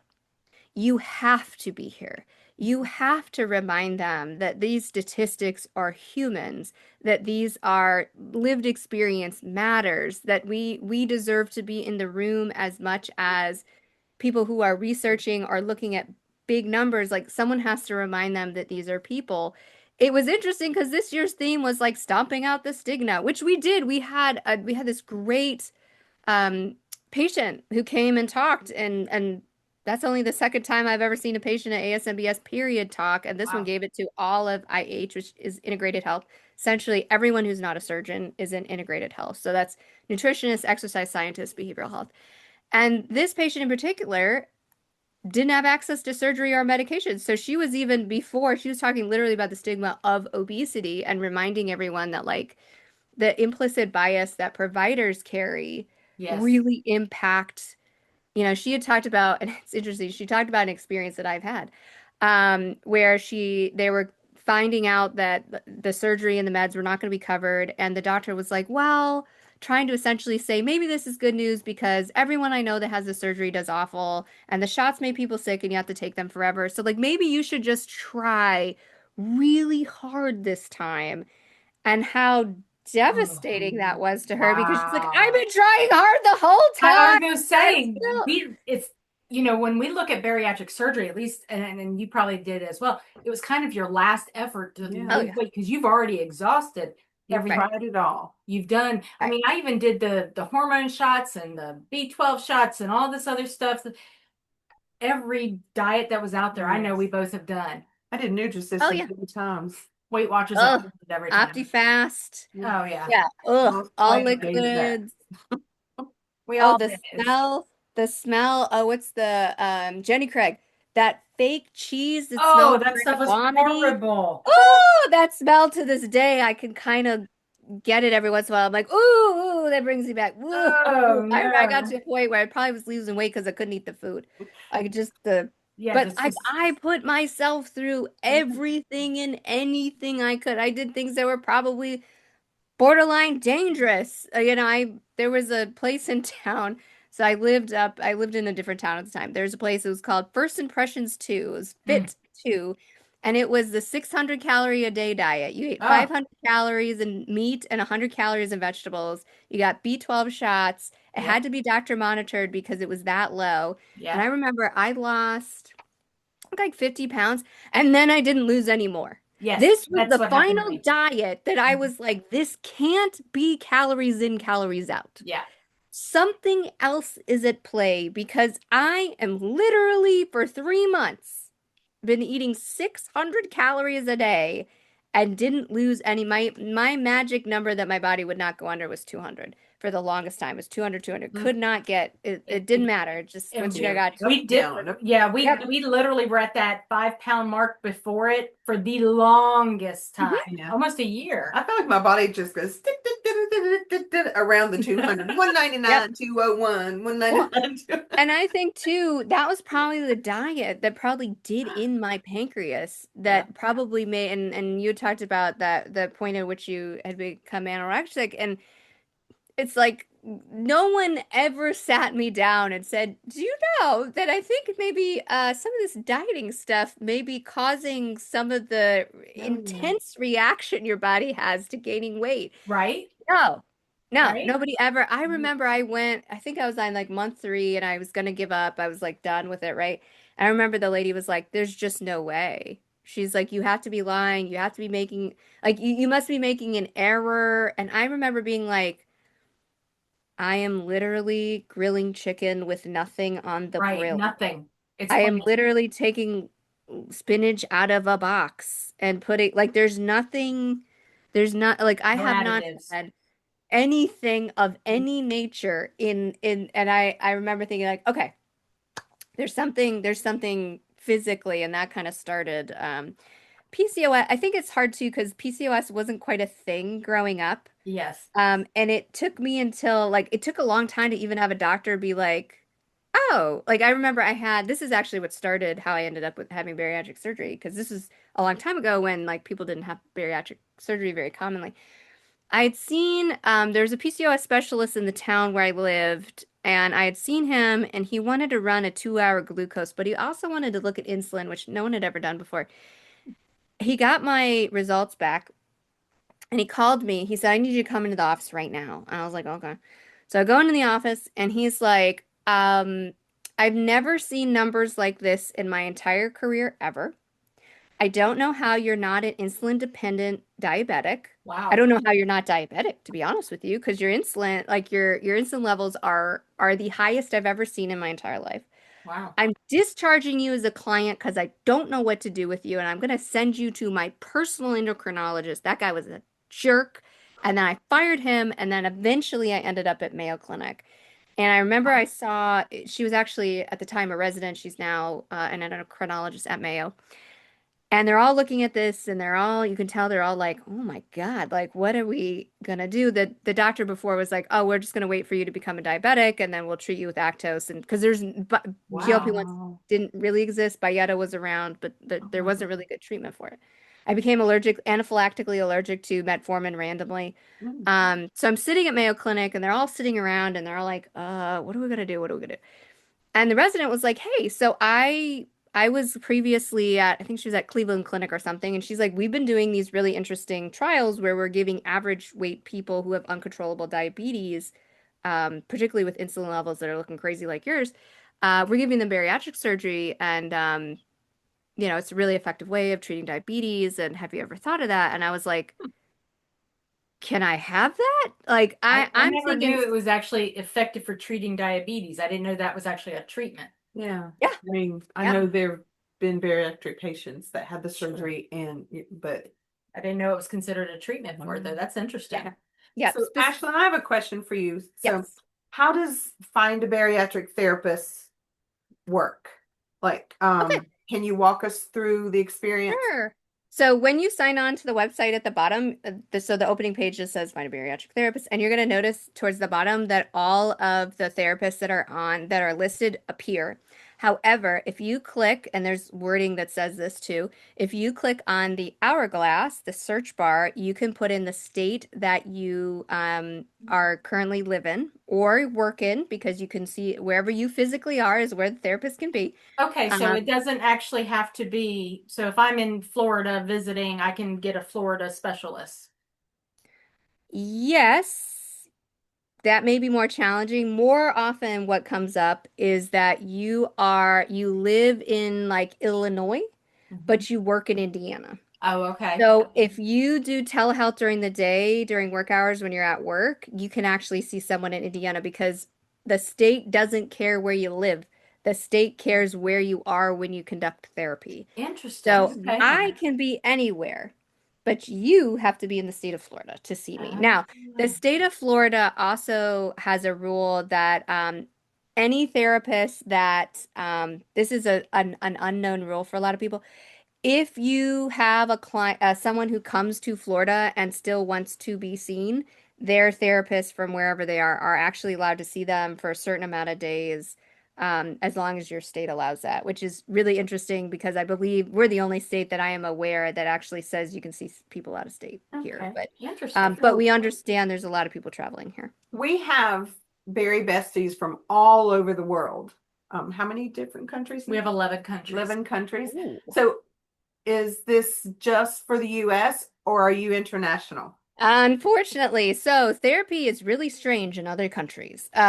Speaker 3: You have to be here. You have to remind them that these statistics are humans, that these are lived experience matters, that we deserve to be in the room as much as people who are researching or looking at big numbers. Like someone has to remind them that these are people. It was interesting because this year's theme was like stomping out the stigma, which we did. We had this great patient who came and talked, and that's only the second time I've ever seen a patient at ASMBS period talk, and this one gave it to all of IH, which is integrated health. Essentially, everyone who's not a surgeon is in integrated health. So that's nutritionists, exercise scientists, behavioral health. And this patient in particular didn't have access to surgery or medication. So she was even before, she was talking literally about the stigma of obesity and reminding everyone that like the implicit bias that providers carry really impact. She had talked about, and it's interesting, she talked about an experience that I've had, where they were finding out that the surgery and the meds were not going to be covered. And the doctor was like, well, trying to essentially say maybe this is good news because everyone I know that has the surgery does awful and the shots make people sick and you have to take them forever. So like maybe you should just try really hard this time. And how
Speaker 4: Oh,
Speaker 3: devastating that was to her because she's like, I've
Speaker 4: wow.
Speaker 3: been trying hard the whole
Speaker 1: I was
Speaker 3: time.
Speaker 1: gonna
Speaker 3: I'm
Speaker 1: say
Speaker 3: still
Speaker 1: it's when we look at bariatric surgery, at least, and you probably did as well. It was kind of your last effort to
Speaker 4: Yeah.
Speaker 3: Oh
Speaker 1: lose
Speaker 3: yeah.
Speaker 1: weight because you've already exhausted
Speaker 4: You've
Speaker 3: Right.
Speaker 1: everything
Speaker 4: tried it all.
Speaker 1: you've done. I
Speaker 3: Right.
Speaker 1: mean, I even did the hormone shots and the B12 shots and all this other stuff. Every diet that was out there, I know we
Speaker 4: Yes.
Speaker 1: both have done.
Speaker 4: I did
Speaker 3: Oh
Speaker 4: Nutrisystem
Speaker 3: yeah.
Speaker 4: 3 times.
Speaker 1: Weight Watchers
Speaker 3: Oh,
Speaker 1: Unlimited every time.
Speaker 3: OptiFast.
Speaker 4: Yeah.
Speaker 1: Oh yeah,
Speaker 3: Yeah. Ugh.
Speaker 4: Lost
Speaker 3: All
Speaker 4: weight, gained it back.
Speaker 3: liquids.
Speaker 1: we
Speaker 3: Oh,
Speaker 1: all did it.
Speaker 3: the smell. Oh, what's the Jenny Craig? That fake cheese that
Speaker 1: Oh,
Speaker 3: smells
Speaker 1: that
Speaker 3: kind
Speaker 1: stuff
Speaker 3: of
Speaker 1: was
Speaker 3: vomity.
Speaker 1: horrible.
Speaker 3: Oh, that smell to this day. I can kind of get it every once in a while. I'm like, ooh, that brings me back. Ooh.
Speaker 1: Oh
Speaker 3: I got
Speaker 1: no.
Speaker 3: to a point where I probably was losing weight because I couldn't eat the food. I just the
Speaker 1: Yeah,
Speaker 3: but
Speaker 1: this just
Speaker 3: I put myself through everything and anything I could. I did things that were probably borderline dangerous. I there was a place in town. So I lived in a different town at the time. There's a place, it was called First Impressions 2. It was
Speaker 1: mm.
Speaker 3: Fit 2. And it was the 600 calorie a day diet. You ate
Speaker 1: Oh
Speaker 3: 500 calories in meat and 100 calories in vegetables. You got B12 shots. It
Speaker 1: yeah,
Speaker 3: had to be doctor monitored because it was that low. And
Speaker 1: yeah.
Speaker 3: I remember I lost like 50 pounds and then I didn't lose any more.
Speaker 1: Yes,
Speaker 3: This was
Speaker 1: that's
Speaker 3: the
Speaker 1: what happened to
Speaker 3: final
Speaker 1: me.
Speaker 3: diet that I was like, this can't be calories in, calories out.
Speaker 1: Yeah.
Speaker 3: Something else is at play because I am literally for 3 months been eating 600 calories a day and didn't lose any. My magic number that my body would not go under was 200 for the longest time. It was 200, 200.
Speaker 1: Mm.
Speaker 3: Could not get it.
Speaker 1: It,
Speaker 3: It didn't
Speaker 1: it,
Speaker 3: matter. Just once you
Speaker 1: it-
Speaker 3: got
Speaker 1: we
Speaker 4: Up,
Speaker 1: did.
Speaker 4: down, up.
Speaker 1: Yeah,
Speaker 3: yep.
Speaker 1: we literally were at that 5 pound mark before it for the longest
Speaker 3: Mhm.
Speaker 1: time,
Speaker 4: Yeah.
Speaker 1: almost a year.
Speaker 4: I feel like my body just goes around the 200, 199,
Speaker 3: Yep.
Speaker 4: 201,
Speaker 3: Well,
Speaker 4: 199.
Speaker 3: and I think too, that was probably the diet that probably did in my pancreas
Speaker 4: Yeah.
Speaker 3: that probably made, and you talked about that, the point at which you had become anorexic. And it's like no one ever sat me down and said, do you know that I think maybe some of this dieting stuff may be causing some of the
Speaker 4: No.
Speaker 3: intense reaction your body has to gaining weight?
Speaker 1: Right?
Speaker 3: No, no,
Speaker 1: Right?
Speaker 3: nobody ever. I remember I think I was on like month 3 and I was gonna give up. I was like done with it, right? I remember the lady was like, there's just no way. She's like, you have to be lying. You have to be making, like, you must be making an error. And I remember being like, I am literally grilling chicken with nothing on the
Speaker 1: Right.
Speaker 3: grill.
Speaker 1: Nothing. It's
Speaker 3: I am
Speaker 1: plain.
Speaker 3: literally taking spinach out of a box and putting, like, there's not, like, I
Speaker 1: No
Speaker 3: have not
Speaker 1: additives.
Speaker 3: had anything of any nature and I remember thinking like, okay, there's something physically, and that kind of started PCOS. I think it's hard too because PCOS wasn't quite a thing growing up.
Speaker 1: Yes.
Speaker 3: And it took me until like it took a long time to even have a doctor be like, oh, like I remember this is actually what started how I ended up with having bariatric surgery because this was a long time ago when like people didn't have bariatric surgery very commonly. I had seen there's a PCOS specialist in the town where I lived, and I had seen him, and he wanted to run a 2-hour glucose, but he also wanted to look at insulin, which no one had ever done before. He got my results back, and he called me. He said, I need you to come into the office right now. And I was like, okay. So I go into the office, and he's like, I've never seen numbers like this in my entire career ever. I don't know how you're not an insulin dependent diabetic. I
Speaker 1: Wow.
Speaker 3: don't know how you're not diabetic, to be honest with you, because your insulin, like your insulin levels are the highest I've ever seen in my entire life.
Speaker 1: Wow.
Speaker 3: I'm discharging you as a client because I don't know what to do with you, and I'm going to send you to my personal endocrinologist. That guy was a jerk. And then I fired him, and then eventually I ended up at Mayo Clinic. And I remember I saw she was actually at the time a resident. She's now an endocrinologist at Mayo. And they're all looking at this and you can tell they're all like, oh my God, like, what are we gonna do? The doctor before was like, oh, we're just gonna wait for you to become a diabetic and then we'll treat you with Actos. And because GLP-1s
Speaker 4: Wow.
Speaker 3: didn't really exist, Byetta was around, but there
Speaker 1: Uh-huh.
Speaker 3: wasn't really good treatment for it. I became anaphylactically allergic to metformin randomly. So I'm sitting at Mayo Clinic and they're all sitting around and they're all like, what are we gonna do? What are we gonna do? And the resident was like, hey, so I was previously at, I think she was at Cleveland Clinic or something, and she's like, we've been doing these really interesting trials where we're giving average weight people who have uncontrollable diabetes, particularly with insulin levels that are looking crazy like yours, we're giving them bariatric surgery, and it's a really effective way of treating diabetes. And have you ever thought of that? And I was like, can I have that? Like
Speaker 1: I
Speaker 3: I'm
Speaker 1: never
Speaker 3: thinking,
Speaker 1: knew it was actually effective for treating diabetes. I didn't know that was actually a treatment.
Speaker 4: Yeah.
Speaker 3: yeah,
Speaker 4: I mean, I
Speaker 3: yeah.
Speaker 4: know there have been bariatric patients that had the
Speaker 1: Sure.
Speaker 4: surgery but
Speaker 1: I didn't know it was considered a treatment for it, though. That's interesting.
Speaker 3: Yeah. Yeah.
Speaker 4: so Ashlyn, I have a question for you. So
Speaker 3: Yes.
Speaker 4: how does find a bariatric therapist work? Like,
Speaker 3: Okay.
Speaker 4: can you walk us through the experience?
Speaker 3: Sure. So when you sign on to the website at the bottom, so the opening page just says find a bariatric therapist, and you're going to notice towards the bottom that all of the therapists that are listed appear. However, if you click, and there's wording that says this too, if you click on the hourglass, the search bar, you can put in the state that you are currently live in or work in, because you can see wherever you physically are is where the therapist can be.
Speaker 1: Okay, so it doesn't actually have to be. So if I'm in Florida visiting, I can get a Florida specialist.
Speaker 3: Yes, that may be more challenging. More often what comes up is that you live in like Illinois, but you work in Indiana.
Speaker 1: Oh, okay.
Speaker 3: So if you do telehealth during the day, during work hours when you're at work, you can actually see someone in Indiana because the state doesn't care where you live. The state cares where you are when you conduct therapy.
Speaker 1: Interesting.
Speaker 3: So
Speaker 1: Okay.
Speaker 3: I can be anywhere, but you have to be in the state of Florida to see me. Now, the state of Florida also has a rule that any therapist that this is an unknown rule for a lot of people. If you have a client, someone who comes to Florida and still wants to be seen, their therapists from wherever they are actually allowed to see them for a certain amount of days, as long as your state allows that, which is really interesting because I believe we're the only state that I am aware that actually says you can see people out of state here.
Speaker 1: Okay.
Speaker 3: But
Speaker 1: Interesting.
Speaker 3: but we understand there's a lot of people traveling here.
Speaker 4: We have Bari-Bestiez from all over the world. How many different countries?
Speaker 1: We have 11 countries.
Speaker 4: 11 countries.
Speaker 3: Ooh.
Speaker 4: So is this just for the US or are you international?
Speaker 3: Unfortunately, so therapy is really strange in other countries. In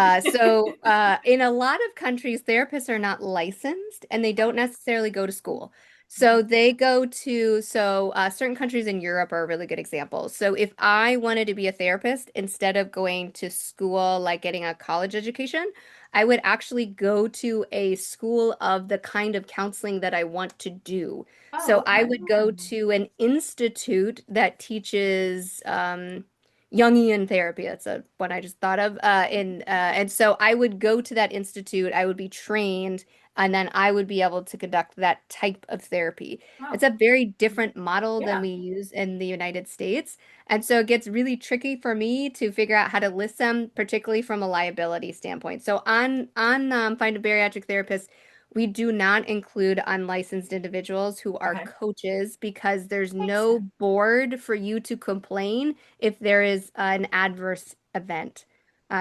Speaker 3: a lot of countries, therapists are not licensed and they don't necessarily go to school. So they go to, certain countries in Europe are a really good example. So if I wanted to be a therapist, instead of going to school, like getting a college education, I would actually go to a school of the kind of counseling that I want to do. So I would go to an institute that teaches Jungian therapy. That's one I just thought of. And so I would go to that institute. I would be trained, and then I would be able to conduct that type of therapy. It's a very different model than we use in the United States. And so it gets really tricky for me to figure out how to list them, particularly from a liability standpoint. So on Find a Bariatric Therapist, we do not include unlicensed individuals who are coaches because there's no board for you to complain if there is an adverse event.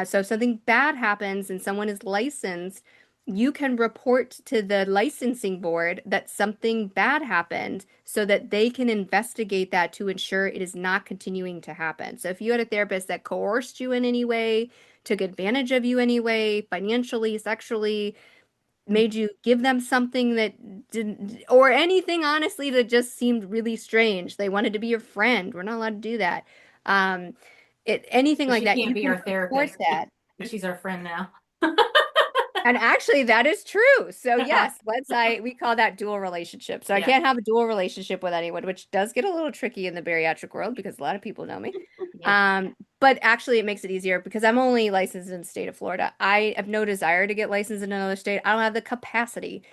Speaker 3: So if something bad happens and someone is licensed, you can report to the licensing board that something bad happened so that they can investigate that to ensure it is not continuing to happen. So if you had a therapist that coerced you in any way, took advantage of you anyway, financially, sexually, made you give them something that didn't, or anything honestly that just seemed really strange. They wanted to be your friend. We're not allowed to do that. Anything
Speaker 1: So
Speaker 3: like
Speaker 1: she
Speaker 3: that,
Speaker 1: can't
Speaker 3: you
Speaker 1: be
Speaker 3: can
Speaker 1: our
Speaker 3: report
Speaker 1: therapist.
Speaker 3: that.
Speaker 1: She's our friend now.
Speaker 3: And actually, that is true. So yes, we call that dual relationship. So I can't have a dual relationship with anyone, which does get a little tricky in the bariatric world because a lot of people know me. But actually, it makes it easier because I'm only licensed in the state of Florida. I have no desire to get licensed in another state. I don't have the capacity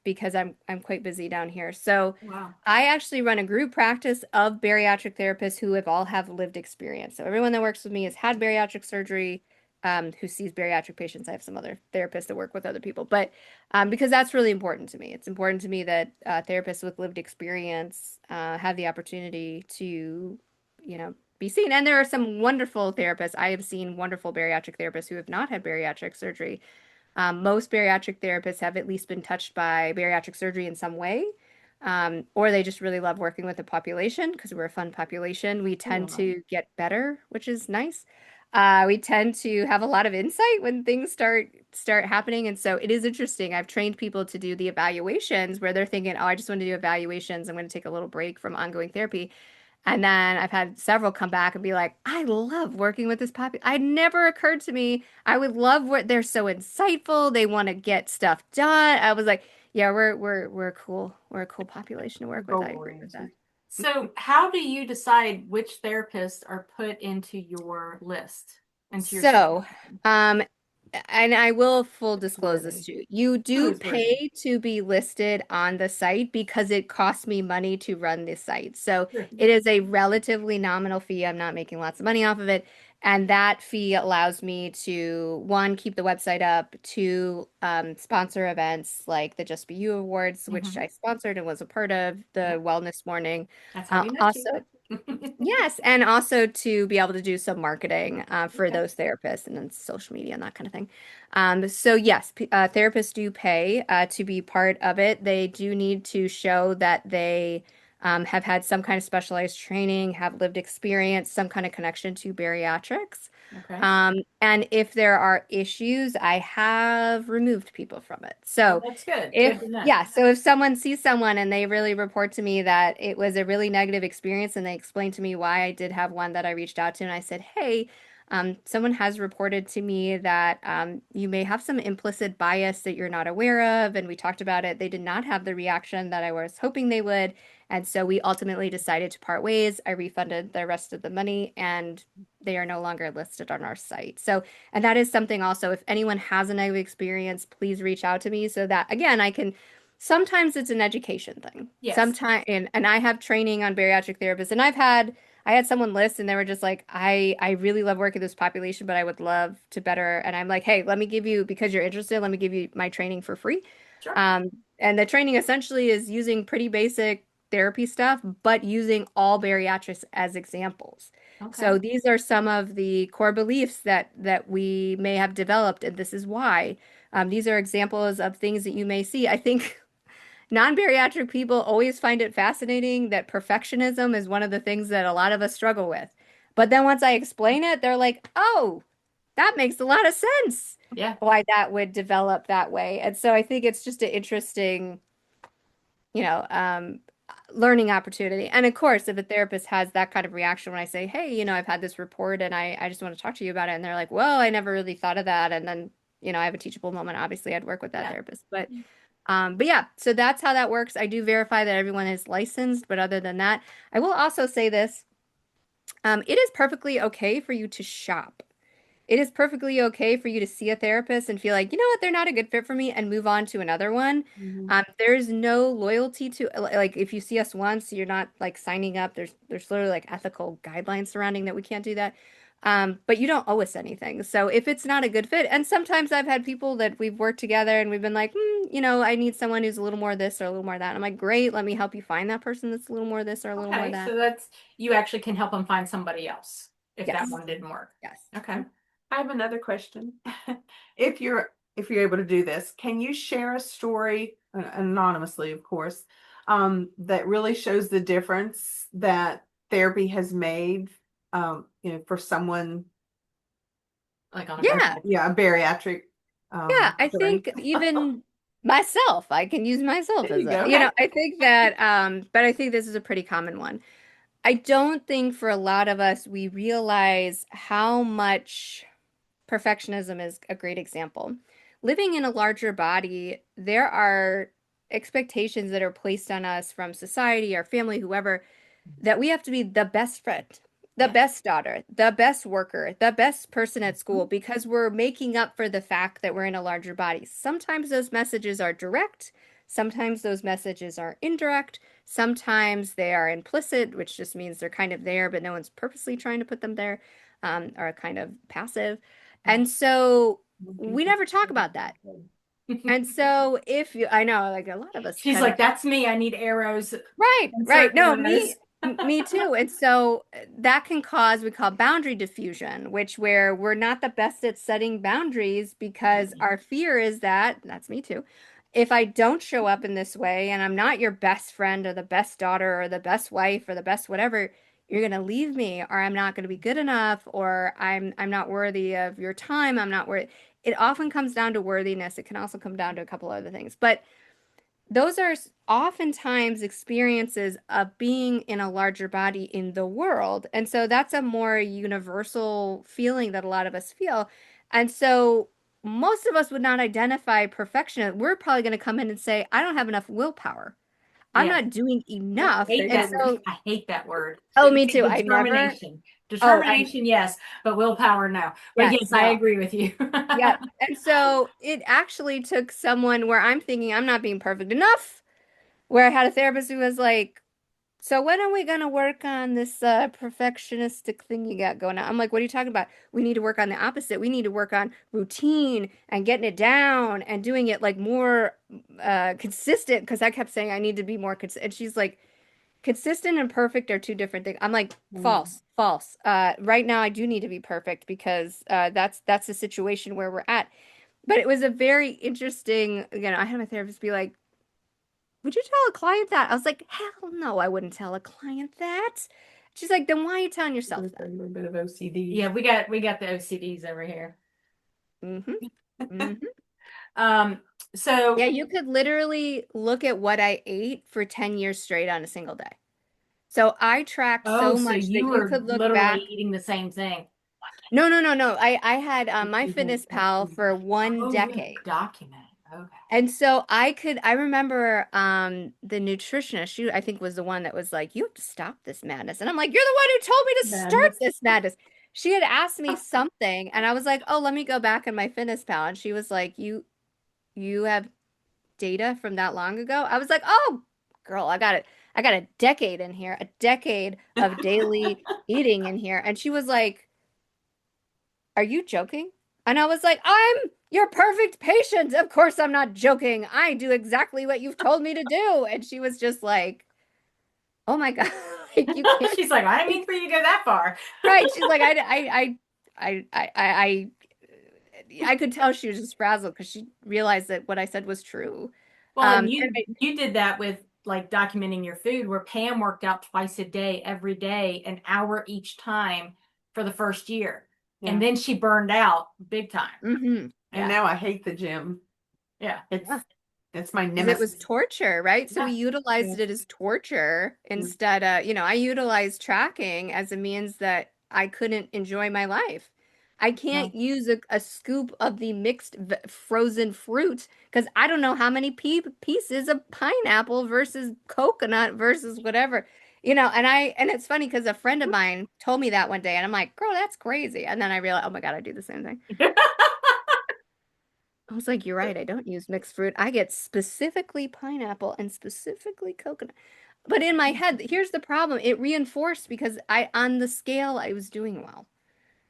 Speaker 3: because I'm quite busy down here. So I actually run a group practice of bariatric therapists who have lived experience. So everyone that works with me has had bariatric surgery. who sees bariatric patients. I have some other therapists that work with other people, but because that's really important to me. It's important to me that therapists with lived experience have the opportunity to, be seen. And there are some wonderful therapists. I have seen wonderful bariatric therapists who have not had bariatric surgery. Most bariatric therapists have at least been touched by bariatric surgery in some way, or they just really love working with the population because we're a fun population. We tend to get better, which is nice. We tend to have a lot of insight when things start happening, and so it is interesting. I've trained people to do the evaluations where they're thinking, "Oh, I just want to do evaluations. I'm going to take a little break from ongoing therapy." And then I've had several come back and be like, I love working with this population. It never occurred to me. I would love what they're so insightful. They want to get stuff done. I was like, yeah, we're cool. We're a cool population to work with. I agree with that.
Speaker 1: So how do you decide which therapists are put into your list?
Speaker 3: So, and I will full disclose this too. You do pay to be listed on the site because it costs me money to run this site. So it is a relatively nominal fee. I'm not making lots of money off of it. And that fee allows me to, one, keep the website up, two, sponsor events like the Just Be You Awards, which I sponsored and was a part of, the Wellness Morning.
Speaker 1: That's how we met
Speaker 3: also,
Speaker 1: you.
Speaker 3: Yes, and also to be able to do some marketing for those therapists and then social media and that kind of thing. So yes, therapists do pay to be part of it. They do need to show that they have had some kind of specialized training, have lived experience, some kind of connection to bariatrics.
Speaker 1: Okay.
Speaker 3: And if there are issues, I have removed people from it. So
Speaker 1: that's good.
Speaker 3: So if someone sees someone and they really report to me that it was a really negative experience and they explain to me why, I did have one that I reached out to and I said, hey, someone has reported to me that you may have some implicit bias that you're not aware of, and we talked about it. They did not have the reaction that I was hoping they would, and so we ultimately decided to part ways. I refunded the rest of the money, and they are no longer listed on our site. So, and that is something also, if anyone has a negative experience, please reach out to me so that, again, I can. Sometimes it's an education thing.
Speaker 1: Yes.
Speaker 3: Sometimes, and I have training on bariatric therapists, and I had someone list and they were just like, I really love working with this population, but I would love to better. And I'm like, hey, let me give you, because you're interested, let me give you my training for free.
Speaker 1: Sure.
Speaker 3: And the training essentially is using pretty basic therapy stuff, but using all bariatrics as examples. Okay. So these are some of the core beliefs that we may have developed, and this is why. These are examples of things that you may see. I think non-bariatric people always find it fascinating that perfectionism is one of the things that a lot of us struggle with. But then once I explain it, they're like, oh, that makes a lot of sense.
Speaker 1: Yeah.
Speaker 3: Why that would develop that way. And so I think it's just an interesting, learning opportunity. And of course, if a therapist has that kind of reaction when I say, hey, I've had this report and I just want to talk to you about it. And they're like, well, I never really thought of that. And then, I have a teachable moment. Obviously, I'd work with that therapist. But yeah, so that's how that works. I do verify that everyone is licensed, but other than that, I will also say this. It is perfectly okay for you to shop. It is perfectly okay for you to see a therapist and feel like, you know what, they're not a good fit for me and move on to another one. There's no loyalty to, like, if you see us once, you're not like signing up. There's literally like ethical guidelines surrounding that. We can't do that. But you don't owe us anything. So if it's not a good fit, and sometimes I've had people that we've worked together and we've been like, I need someone who's a little more this or a little more that. And I'm like, great, let me help you find that person that's a little more this or a little more that.
Speaker 1: So you actually can help them find somebody else if that one didn't work.
Speaker 3: Yes.
Speaker 1: Okay.
Speaker 4: I have another question. If you're able to do this, can you share a story, anonymously, of course, that really shows the difference that therapy has made, for someone
Speaker 1: like on
Speaker 4: a bariatric.
Speaker 3: I think even myself, I can use myself as I think that, but I think this is a pretty common one. I don't think for a lot of us, we realize how much perfectionism is a great example. Living in a larger body, there are expectations that are placed on us from society, our family, whoever, that we have to be the best friend, the best daughter, the best worker, the best person at school, because we're making up for the fact that we're in a larger body. Sometimes those messages are direct. Sometimes those messages are indirect. Sometimes they are implicit, which just means they're kind of there, but no one's purposely trying to put them there, or kind of passive. And so we never talk about that. And so if you, I know, like a lot of us
Speaker 1: She's
Speaker 3: kind of,
Speaker 1: like, that's me. I need arrows.
Speaker 3: right, right.
Speaker 1: Insert
Speaker 3: No,
Speaker 1: arrows.
Speaker 3: me too. And so that can cause, we call boundary diffusion, which where we're not the best at setting boundaries because our fear is that, that's me too. If I don't show up in this way and I'm not your best friend or the best daughter or the best wife or the best whatever, you're going to leave me or I'm not going to be good enough or I'm not worthy of your time. I'm not worthy. It often comes down to worthiness. It can also come down to a couple other things. But those are oftentimes experiences of being in a larger body in the world. And so that's a more universal feeling that a lot of us feel. And so most of us would not identify perfection. We're probably going to come in and say, I don't have enough willpower. I'm
Speaker 1: Yeah.
Speaker 3: not doing
Speaker 1: I
Speaker 3: enough.
Speaker 1: hate
Speaker 3: And
Speaker 1: that word.
Speaker 3: so,
Speaker 1: I hate that word.
Speaker 3: oh, me too. I never,
Speaker 1: Determination.
Speaker 3: oh, I,
Speaker 1: Determination, yes, but willpower, no. But
Speaker 3: yes,
Speaker 1: yes, I
Speaker 3: no.
Speaker 1: agree with you.
Speaker 3: Yep. And so it actually took someone where I'm thinking I'm not being perfect enough, where I had a therapist who was like, so when are we gonna work on this perfectionistic thing you got going on? I'm like, what are you talking about? We need to work on the opposite. We need to work on routine and getting it down and doing it like more consistent. Because I kept saying I need to be more consistent. And she's like, consistent and perfect are two different things. I'm like, false, false. Right now I do need to be perfect because that's the situation where we're at. But it was a very interesting, again, I had my therapist be like, would you tell a client that? I was like, hell no, I wouldn't tell a client that. She's like, then why are you telling yourself
Speaker 4: There's a
Speaker 3: that?
Speaker 4: little bit of OCD.
Speaker 1: Yeah, we got the OCDs over here.
Speaker 3: Mm-hmm. Mm-hmm.
Speaker 1: Um,
Speaker 3: Yeah,
Speaker 1: so
Speaker 3: you could literally look at what I ate for 10 years straight on a single day. So I tracked
Speaker 1: oh,
Speaker 3: so
Speaker 1: so
Speaker 3: much that
Speaker 1: you
Speaker 3: you
Speaker 1: were
Speaker 3: could look
Speaker 1: literally
Speaker 3: back.
Speaker 1: eating the same thing.
Speaker 3: No, no, no, no. I had my Fitness Pal for one
Speaker 1: Oh, you
Speaker 3: decade.
Speaker 1: documented. Okay.
Speaker 3: And so I remember the nutritionist, she I think was the one that was like, you have to stop this madness. And I'm like, you're the one who told me to start
Speaker 4: Madness.
Speaker 3: this madness. She had asked me something and I was like, oh, let me go back in my Fitness Pal. And she was like, you have data from that long ago? I was like, oh, girl, I got it. I got a decade in here, a decade of daily eating in here. And she was like, are you joking? And I was like, I'm your perfect patient. Of course, I'm not joking. I do exactly what you've told me to do. And she was just like, oh my God, like you can't.
Speaker 1: She's like, I didn't mean for you to go that far.
Speaker 3: Right. She's like, I could tell she was just frazzled because she realized that what I said was true.
Speaker 1: Well, and
Speaker 3: And
Speaker 1: you did that with like documenting your food where Pam worked out twice a day, every day, an hour each time for the first year.
Speaker 4: Yeah.
Speaker 1: And then she burned out big time.
Speaker 3: mm-hmm.
Speaker 4: And
Speaker 1: Yeah.
Speaker 4: now I hate the gym.
Speaker 1: Yeah.
Speaker 4: It's my
Speaker 3: 'Cause it
Speaker 4: nemesis.
Speaker 3: was torture, right? So we
Speaker 1: Yeah.
Speaker 3: utilized it as torture instead of, I utilized tracking as a means that I couldn't enjoy my life. I can't use a scoop of the mixed frozen fruit because I don't know how many pieces of pineapple versus coconut versus whatever. And it's funny because a friend of mine told me that one day and I'm like, girl, that's crazy. And then I realized, oh my God, I do the same thing. I was like, you're right. I don't use mixed fruit. I get specifically pineapple and specifically coconut. But in my head, here's the problem. It reinforced because on the scale, I was doing well.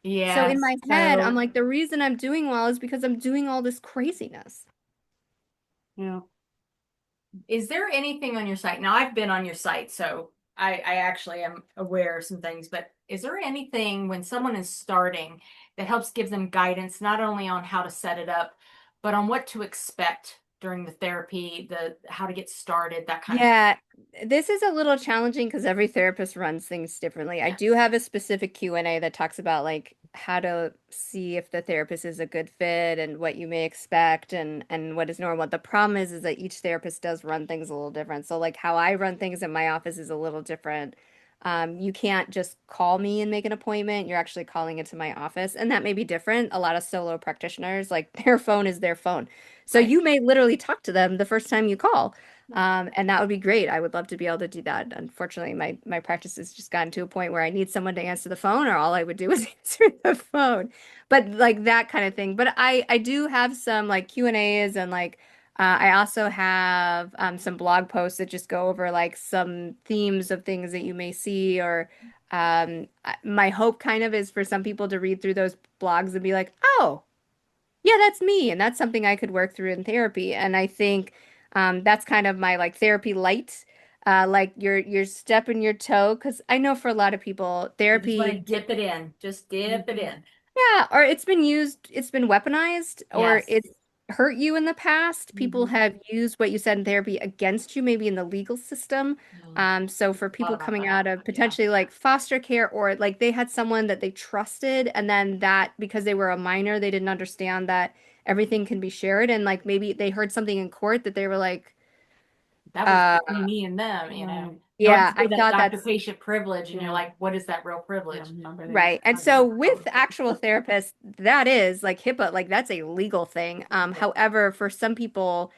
Speaker 3: So in
Speaker 1: Yes.
Speaker 3: my head, I'm like, the reason I'm doing well is because I'm doing all this craziness.
Speaker 4: Yeah.
Speaker 1: Is there anything on your site? Now, I've been on your site, so I actually am aware of some things, but is there anything when someone is starting that helps give them guidance, not only on how to set it up, but on what to expect during the therapy, how to get started, that kind of
Speaker 3: Yeah, this is a little challenging because every therapist runs things differently. I do have a specific Q&A that talks about like how to see if the therapist is a good fit and what you may expect and what is normal. The problem is that each therapist does run things a little different. So like how I run things in my office is a little different. You can't just call me and make an appointment. You're actually calling into my office, and that may be different. A lot of solo practitioners, like their phone is their phone. So
Speaker 1: Right.
Speaker 3: you may literally talk to them the first time you call. And that would be great. I would love to be able to do that. Unfortunately, my practice has just gotten to a point where I need someone to answer the phone, or all I would do is answer the phone. But like that kind of thing. But I do have some like Q&As and like I also have some blog posts that just go over like some themes of things that you may see or My hope kind of is for some people to read through those blogs and be like, oh, yeah, that's me, and that's something I could work through in therapy. And I think that's kind of my like therapy light, like you're stepping your toe, because I know for a lot of people,
Speaker 1: You just want to
Speaker 3: therapy,
Speaker 1: dip it in. Just dip it in.
Speaker 3: yeah, or it's been used, it's been weaponized, or
Speaker 1: Yes.
Speaker 3: it's hurt you in the past. People
Speaker 4: Mhm.
Speaker 3: have used what you said in therapy against you, maybe in the legal system. So for
Speaker 1: Thought
Speaker 3: people
Speaker 1: about
Speaker 3: coming
Speaker 1: that.
Speaker 3: out of
Speaker 1: Yeah.
Speaker 3: potentially like foster care, or like they had someone that they trusted, and then that because they were a minor, they didn't understand that everything can be shared, and like maybe they heard something in court that they were like,
Speaker 1: That was
Speaker 3: uh,
Speaker 1: between me and them, you know.
Speaker 4: Right.
Speaker 1: You always
Speaker 3: yeah, I
Speaker 1: hear that
Speaker 3: thought
Speaker 1: doctor
Speaker 3: that's
Speaker 1: patient privilege, and you're
Speaker 4: Yeah.
Speaker 1: like, what is that real
Speaker 4: Yeah,
Speaker 1: privilege?
Speaker 4: nobody.
Speaker 3: right. And so with actual therapists, that is like HIPAA, like that's a legal thing.
Speaker 1: Yeah.
Speaker 3: However, for some people,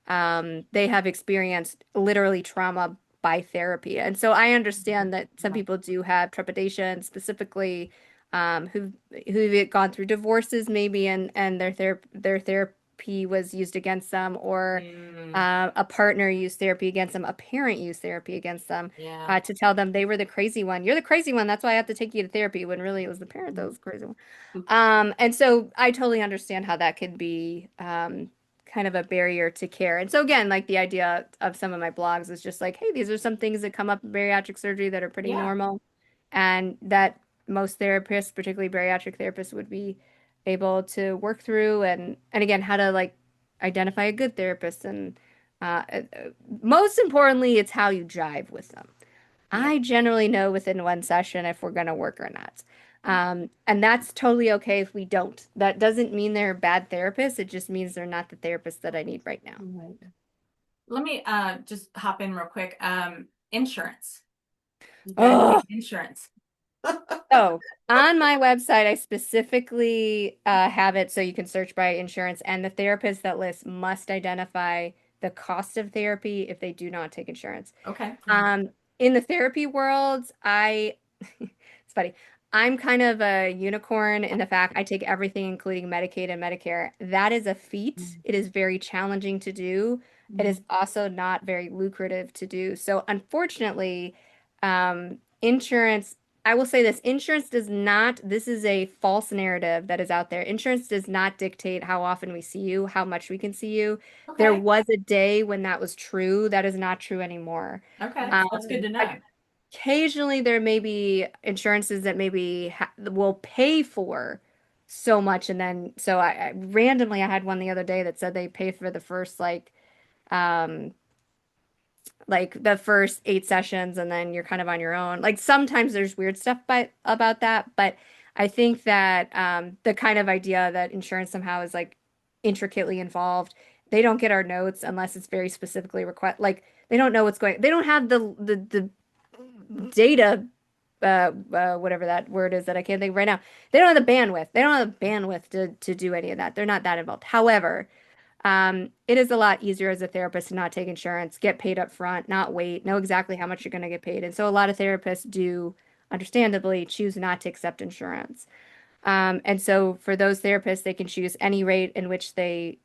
Speaker 3: they have experienced literally trauma by therapy. And so I understand that some
Speaker 4: Right.
Speaker 3: people do have trepidation, specifically who've gone through divorces maybe and their therapy was used against them, or
Speaker 1: Mm,
Speaker 3: a partner used therapy against them, a parent used therapy against them,
Speaker 1: yeah.
Speaker 3: to tell them they were the crazy one. You're the crazy one. That's why I have to take you to therapy, when really it was the parent that was the crazy one. And so I totally understand how that could be kind of a barrier to care. And so again, like the idea of some of my blogs is just like, hey, these are some things that come up in bariatric surgery that are pretty
Speaker 1: Yeah.
Speaker 3: normal, and that most therapists, particularly bariatric therapists, would be able to work through, and again, how to like identify a good therapist, and most importantly, it's how you jive with them.
Speaker 1: Yeah.
Speaker 3: I generally know within one session if we're going to work or not. And that's totally okay if we don't. That doesn't mean they're bad therapists. It just means they're not the therapist that I need right now.
Speaker 4: Right.
Speaker 1: Let me just hop in real quick. Insurance. You guys
Speaker 3: Oh,
Speaker 1: get insurance.
Speaker 3: so on my website, I specifically have it so you can search by insurance, and the therapist that lists must identify the cost of therapy if they do not take insurance.
Speaker 1: Okay.
Speaker 3: In the therapy world, it's funny. I'm kind of a unicorn in the fact I take everything, including Medicaid and Medicare. That is a feat. It is very challenging to do. It is also not very lucrative to do. So, unfortunately, insurance, I will say this, insurance does not, this is a false narrative that is out there. Insurance does not dictate how often we see you, how much we can see you. There
Speaker 1: Okay.
Speaker 3: was a day when that was true. That is not true anymore.
Speaker 1: Okay.
Speaker 3: Um,
Speaker 1: That's good to know.
Speaker 3: Occasionally, there may be insurances that maybe will pay for so much, and then so I randomly I had one the other day that said they pay for the first um like the first 8 sessions, and then you're kind of on your own. Like sometimes there's weird stuff about that, but I think that the kind of idea that insurance somehow is like intricately involved. They don't get our notes unless it's very specifically request. Like they don't know what's going. They don't have the data, whatever that word is that I can't think of right now. They don't have the bandwidth. They don't have the bandwidth to do any of that. They're not that involved. However, it is a lot easier as a therapist to not take insurance, get paid up front, not wait, know exactly how much you're going to get paid. And so a lot of therapists do, understandably, choose not to accept insurance. And so for those therapists, they can choose any rate in which they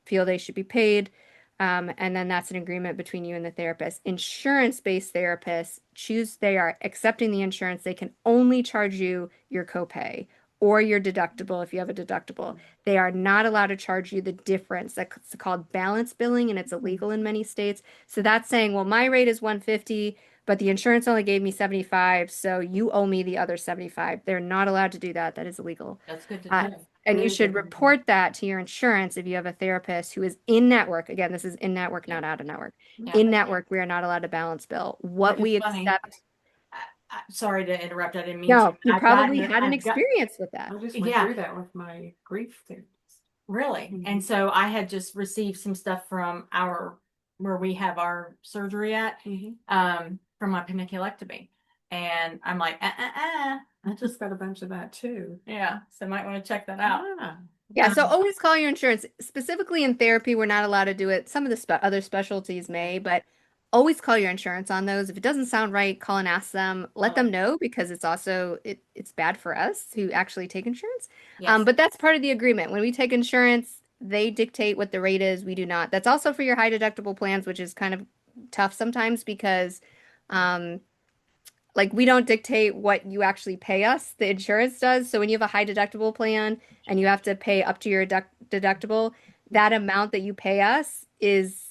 Speaker 3: feel they should be paid. And then that's an agreement between you and the therapist. Insurance-based therapists choose, they are accepting the insurance. They can only charge you your copay or your deductible if you have a deductible. They are not allowed to charge you the difference. That's called balance billing, and it's illegal in many states. So that's saying, well, my rate is 150, but the insurance only gave me 75, so you owe me the other 75. They're not allowed to do that. That is illegal.
Speaker 1: That's good to
Speaker 3: Uh,
Speaker 1: know.
Speaker 3: and you
Speaker 4: Very
Speaker 3: should
Speaker 4: good.
Speaker 3: report that to your insurance if you have a therapist who is in network. Again, this is in network, not out of network.
Speaker 1: Yeah.
Speaker 3: In network, we are not allowed to balance bill. What
Speaker 1: Which is
Speaker 3: we
Speaker 1: funny.
Speaker 3: accept.
Speaker 1: Sorry to interrupt. I didn't mean to.
Speaker 3: No, you probably had an experience with that.
Speaker 4: I just went
Speaker 1: Yeah.
Speaker 4: through that with my grief therapist.
Speaker 1: Really.
Speaker 4: Mhm.
Speaker 1: And so I had just received some stuff from where we have our surgery at, from my paniculectomy. And I'm like,
Speaker 4: I just got a bunch of that too.
Speaker 1: Yeah. So might want to check that out.
Speaker 4: Ah.
Speaker 3: Yeah, so always call your insurance. Specifically in therapy, we're not allowed to do it. Some of the other specialties may, but always call your insurance on those. If it doesn't sound right, call and ask them. Let them know, because it's also it's bad for us who actually take insurance.
Speaker 1: Yes.
Speaker 3: But that's part of the agreement. When we take insurance, they dictate what the rate is. We do not. That's also for your high deductible plans, which is kind of tough sometimes because um, like we don't dictate what you actually pay us. The insurance does. So when you have a high deductible plan and you have to pay up to your deductible, that amount that you pay us is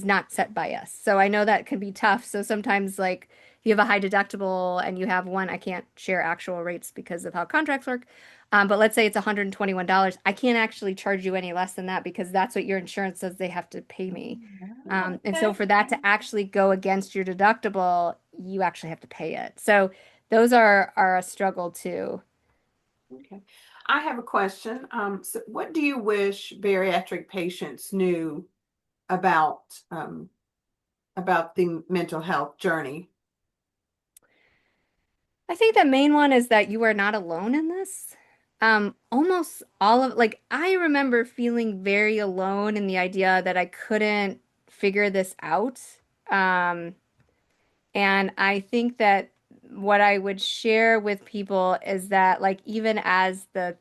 Speaker 3: not set by us. So I know that can be tough. So sometimes like if you have a high deductible and you have one, I can't share actual rates because of how contracts work. But let's say it's $121. I can't actually charge you any less than that because that's what your insurance says they have to pay me. And so for that to actually go against your deductible, you actually have to pay it. So those are a struggle too.
Speaker 4: Okay. I have a question. So what do you wish bariatric patients knew about the mental health journey?
Speaker 3: I think the main one is that you are not alone in this. Almost all of like I remember feeling very alone in the idea that I couldn't figure this out. Um, and I think that what I would share with people is that, like, even as the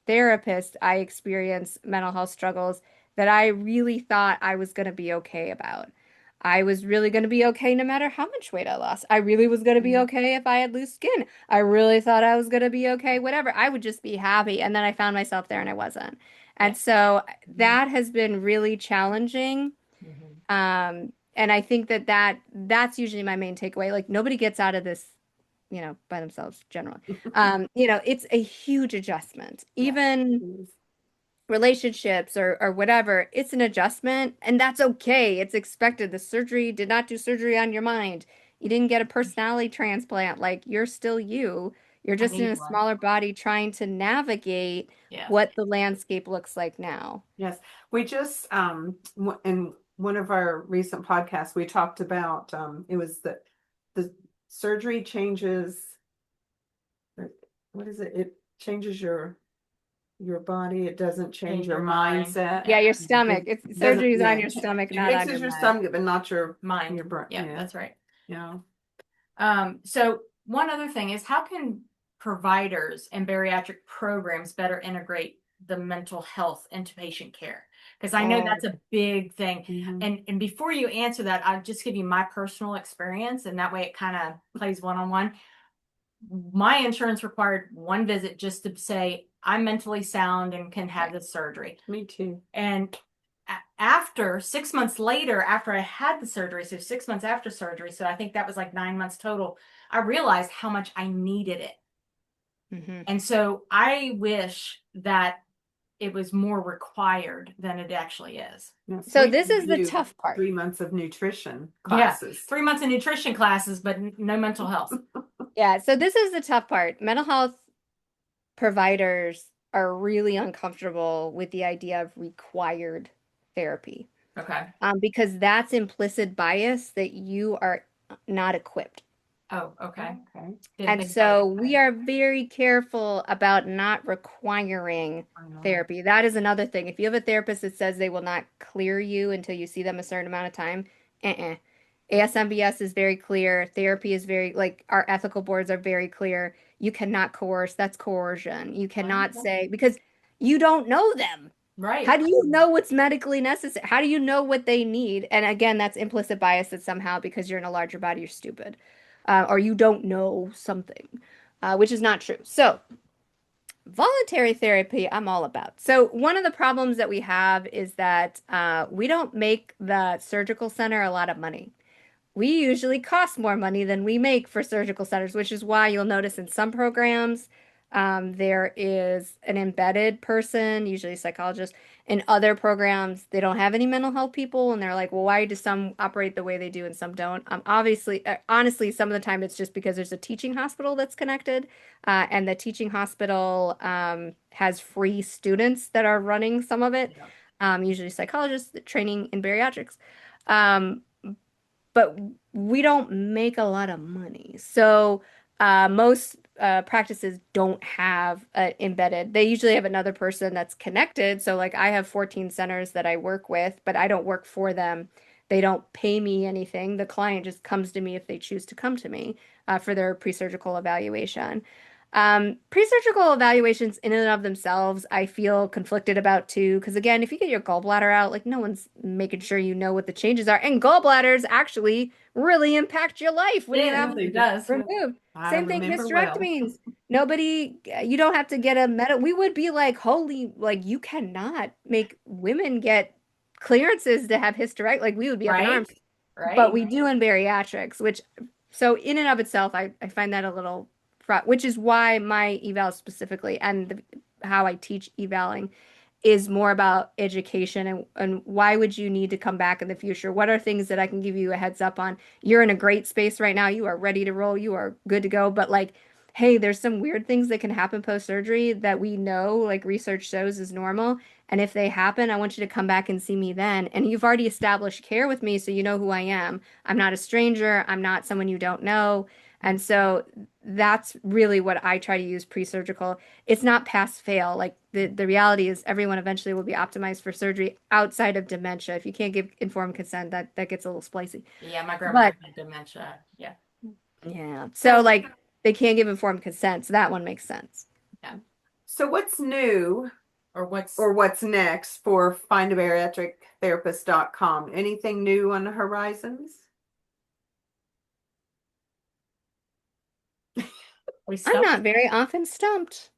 Speaker 3: therapist, I experience mental health struggles that I really thought I was going to be okay about. I was really going to be okay no matter how much weight I lost. I really was going to be okay if I had loose skin. I really thought I was going to be okay, whatever. I would just be happy. And then I found myself there and I wasn't. And so that has been really challenging. And I think that's usually my main takeaway. Like nobody gets out of this, by themselves generally. It's a huge adjustment. Even relationships or whatever, it's an adjustment and that's okay. It's expected. The surgery did not do surgery on your mind. You didn't get a personality transplant. Like you're still you. You're
Speaker 1: I
Speaker 3: just in
Speaker 1: need
Speaker 3: a
Speaker 1: one.
Speaker 3: smaller body trying to navigate what the landscape looks like now.
Speaker 4: Yes, we just in one of our recent podcasts we talked about it was the surgery changes, what is it? It changes your body. It doesn't change your
Speaker 1: mind.
Speaker 4: mindset.
Speaker 3: Yeah, your
Speaker 4: It
Speaker 3: stomach. It's
Speaker 4: doesn't,
Speaker 3: surgery is on
Speaker 4: yeah,
Speaker 3: your stomach,
Speaker 4: it
Speaker 3: not on
Speaker 4: fixes
Speaker 3: your
Speaker 4: your
Speaker 3: mind.
Speaker 4: stomach, but not your
Speaker 1: Mind.
Speaker 4: your brain.
Speaker 1: Yeah, that's right.
Speaker 4: Yeah.
Speaker 1: So one other thing is how can providers and bariatric programs better integrate the mental health into patient care? Because I know that's a big thing. And before you answer that, I'll just give you my personal experience, and that way it kind of plays one-on-one. My insurance required one visit just to say I'm mentally sound and can have this surgery.
Speaker 4: Me too.
Speaker 1: And after 6 months later, after I had the surgery, so 6 months after surgery, so I think that was like 9 months total, I realized how much I needed it. And so I wish that it was more required than it actually is.
Speaker 4: Yes,
Speaker 3: So
Speaker 4: we
Speaker 3: this is the
Speaker 4: do
Speaker 3: tough part.
Speaker 4: 3 months of nutrition classes.
Speaker 1: 3 months of nutrition classes, but no mental health.
Speaker 3: Yeah, so this is the tough part. Mental health providers are really uncomfortable with the idea of required therapy.
Speaker 1: Okay.
Speaker 3: Because that's implicit bias that you are not equipped.
Speaker 1: Oh, okay.
Speaker 4: Okay.
Speaker 3: And so we are very careful about not requiring therapy. That is another thing. If you have a therapist that says they will not clear you until you see them a certain amount of time, ASMBS is very clear. Therapy is very, like, our ethical boards are very clear. You cannot coerce. That's coercion. You cannot say, because you don't know them.
Speaker 1: Right.
Speaker 3: How do you know what's medically necessary? How do you know what they need? And again, that's implicit bias that somehow because you're in a larger body, you're stupid. Or you don't know something, which is not true. So voluntary therapy, I'm all about. So one of the problems that we have is that we don't make the surgical center a lot of money. We usually cost more money than we make for surgical centers, which is why you'll notice in some programs there is an embedded person, usually a psychologist. In other programs, they don't have any mental health people, and they're like, well, why do some operate the way they do and some don't? Honestly, some of the time it's just because there's a teaching hospital that's connected, and the teaching hospital has free students that are running some of it, usually psychologists training in bariatrics. But we don't make a lot of money. So most practices don't have embedded. They usually have another person that's connected. So like I have 14 centers that I work with, but I don't work for them. They don't pay me anything. The client just comes to me if they choose to come to me for their pre-surgical evaluation. Pre-surgical evaluations in and of themselves, I feel conflicted about too. Because again, if you get your gallbladder out, like no one's making sure you know what the changes are. And gallbladders actually really impact your life when you have
Speaker 1: It does.
Speaker 3: removed.
Speaker 4: I
Speaker 3: Same thing,
Speaker 4: remember well.
Speaker 3: hysterectomies. Nobody, you don't have to get a we would be like, holy, like you cannot make women get clearances to have hysterectomy. Like we would be up in
Speaker 1: Right?
Speaker 3: arms. But
Speaker 1: Right?
Speaker 3: we do in bariatrics, which so in and of itself, I find that a little which is why my eval specifically and how I teach evaling is more about education and why would you need to come back in the future? What are things that I can give you a heads up on? You're in a great space right now. You are ready to roll. You are good to go. But like, hey, there's some weird things that can happen post-surgery that we know, like research shows is normal. And if they happen, I want you to come back and see me then. And you've already established care with me, so you know who I am. I'm not a stranger. I'm not someone you don't know. And so that's really what I try to use pre-surgical. It's not pass fail. Like the reality is everyone eventually will be optimized for surgery outside of dementia. If you can't give informed consent, that gets a little spicy.
Speaker 1: Yeah, my grandmother
Speaker 3: But
Speaker 1: had dementia. Yeah.
Speaker 3: yeah. So like they can't give informed consent. So that one makes sense.
Speaker 1: Yeah.
Speaker 4: So what's new
Speaker 1: Or what's
Speaker 4: or what's next for findabariatrictherapist.com? Anything new on the horizons?
Speaker 3: I'm not very often stumped.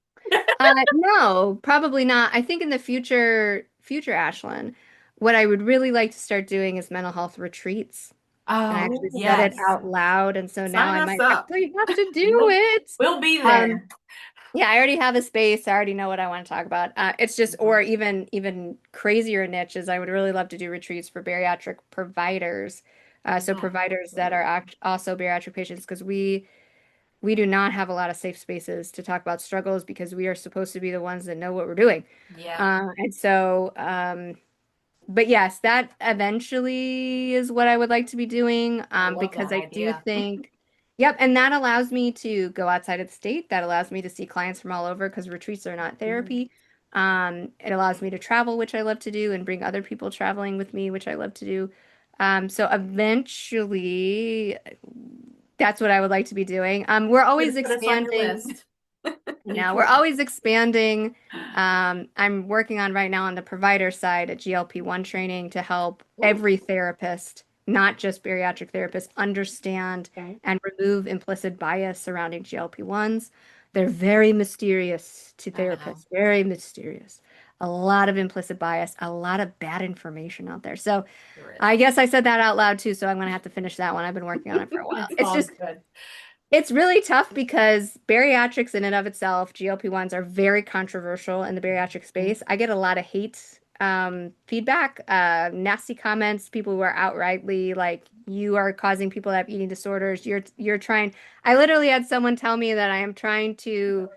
Speaker 3: No, probably not. I think in the future Ashlyn, what I would really like to start doing is mental health retreats. And I
Speaker 1: Oh,
Speaker 3: actually said it
Speaker 1: yes.
Speaker 3: out loud, and so now I
Speaker 4: Sign us
Speaker 3: might
Speaker 4: up.
Speaker 3: actually have to do it.
Speaker 1: We'll be
Speaker 3: Um,
Speaker 1: there.
Speaker 3: yeah, I already have a space. I already know what I want to talk about. It's just, or even crazier niches. I would really love to do retreats for bariatric providers. So providers that are also bariatric patients, because we do not have a lot of safe spaces to talk about struggles because we are supposed to be the ones that know what we're doing.
Speaker 1: Yeah.
Speaker 3: And so, but yes, that eventually is what I would like to be doing,
Speaker 1: I love
Speaker 3: because
Speaker 1: that
Speaker 3: I do
Speaker 1: idea.
Speaker 3: think, yep, and that allows me to go outside of the state. That allows me to see clients from all over because retreats are not therapy. It allows me to travel, which I love to do, and bring other people traveling with me, which I love to do. So eventually, that's what I would like to be doing. We're always
Speaker 1: Put us on your
Speaker 3: expanding.
Speaker 1: list.
Speaker 3: Now we're always expanding. I'm working on right now on the provider side at GLP-1 training to help every therapist, not just bariatric therapists, understand and remove implicit bias surrounding GLP-1s. They're very mysterious to
Speaker 1: I know.
Speaker 3: therapists, very mysterious. A lot of implicit bias, a lot of bad information out there. So I guess I said that out loud too, so I'm gonna have to finish that one. I've been working on it for a while.
Speaker 1: It's
Speaker 3: It's
Speaker 1: all
Speaker 3: just
Speaker 1: good.
Speaker 3: it's really tough because bariatrics in and of itself, GLP-1s are very controversial in the bariatric space. I get a lot of hate feedback, nasty comments, people who are outrightly like, you are causing people to have eating disorders. You're trying. I literally had someone tell me that I am trying to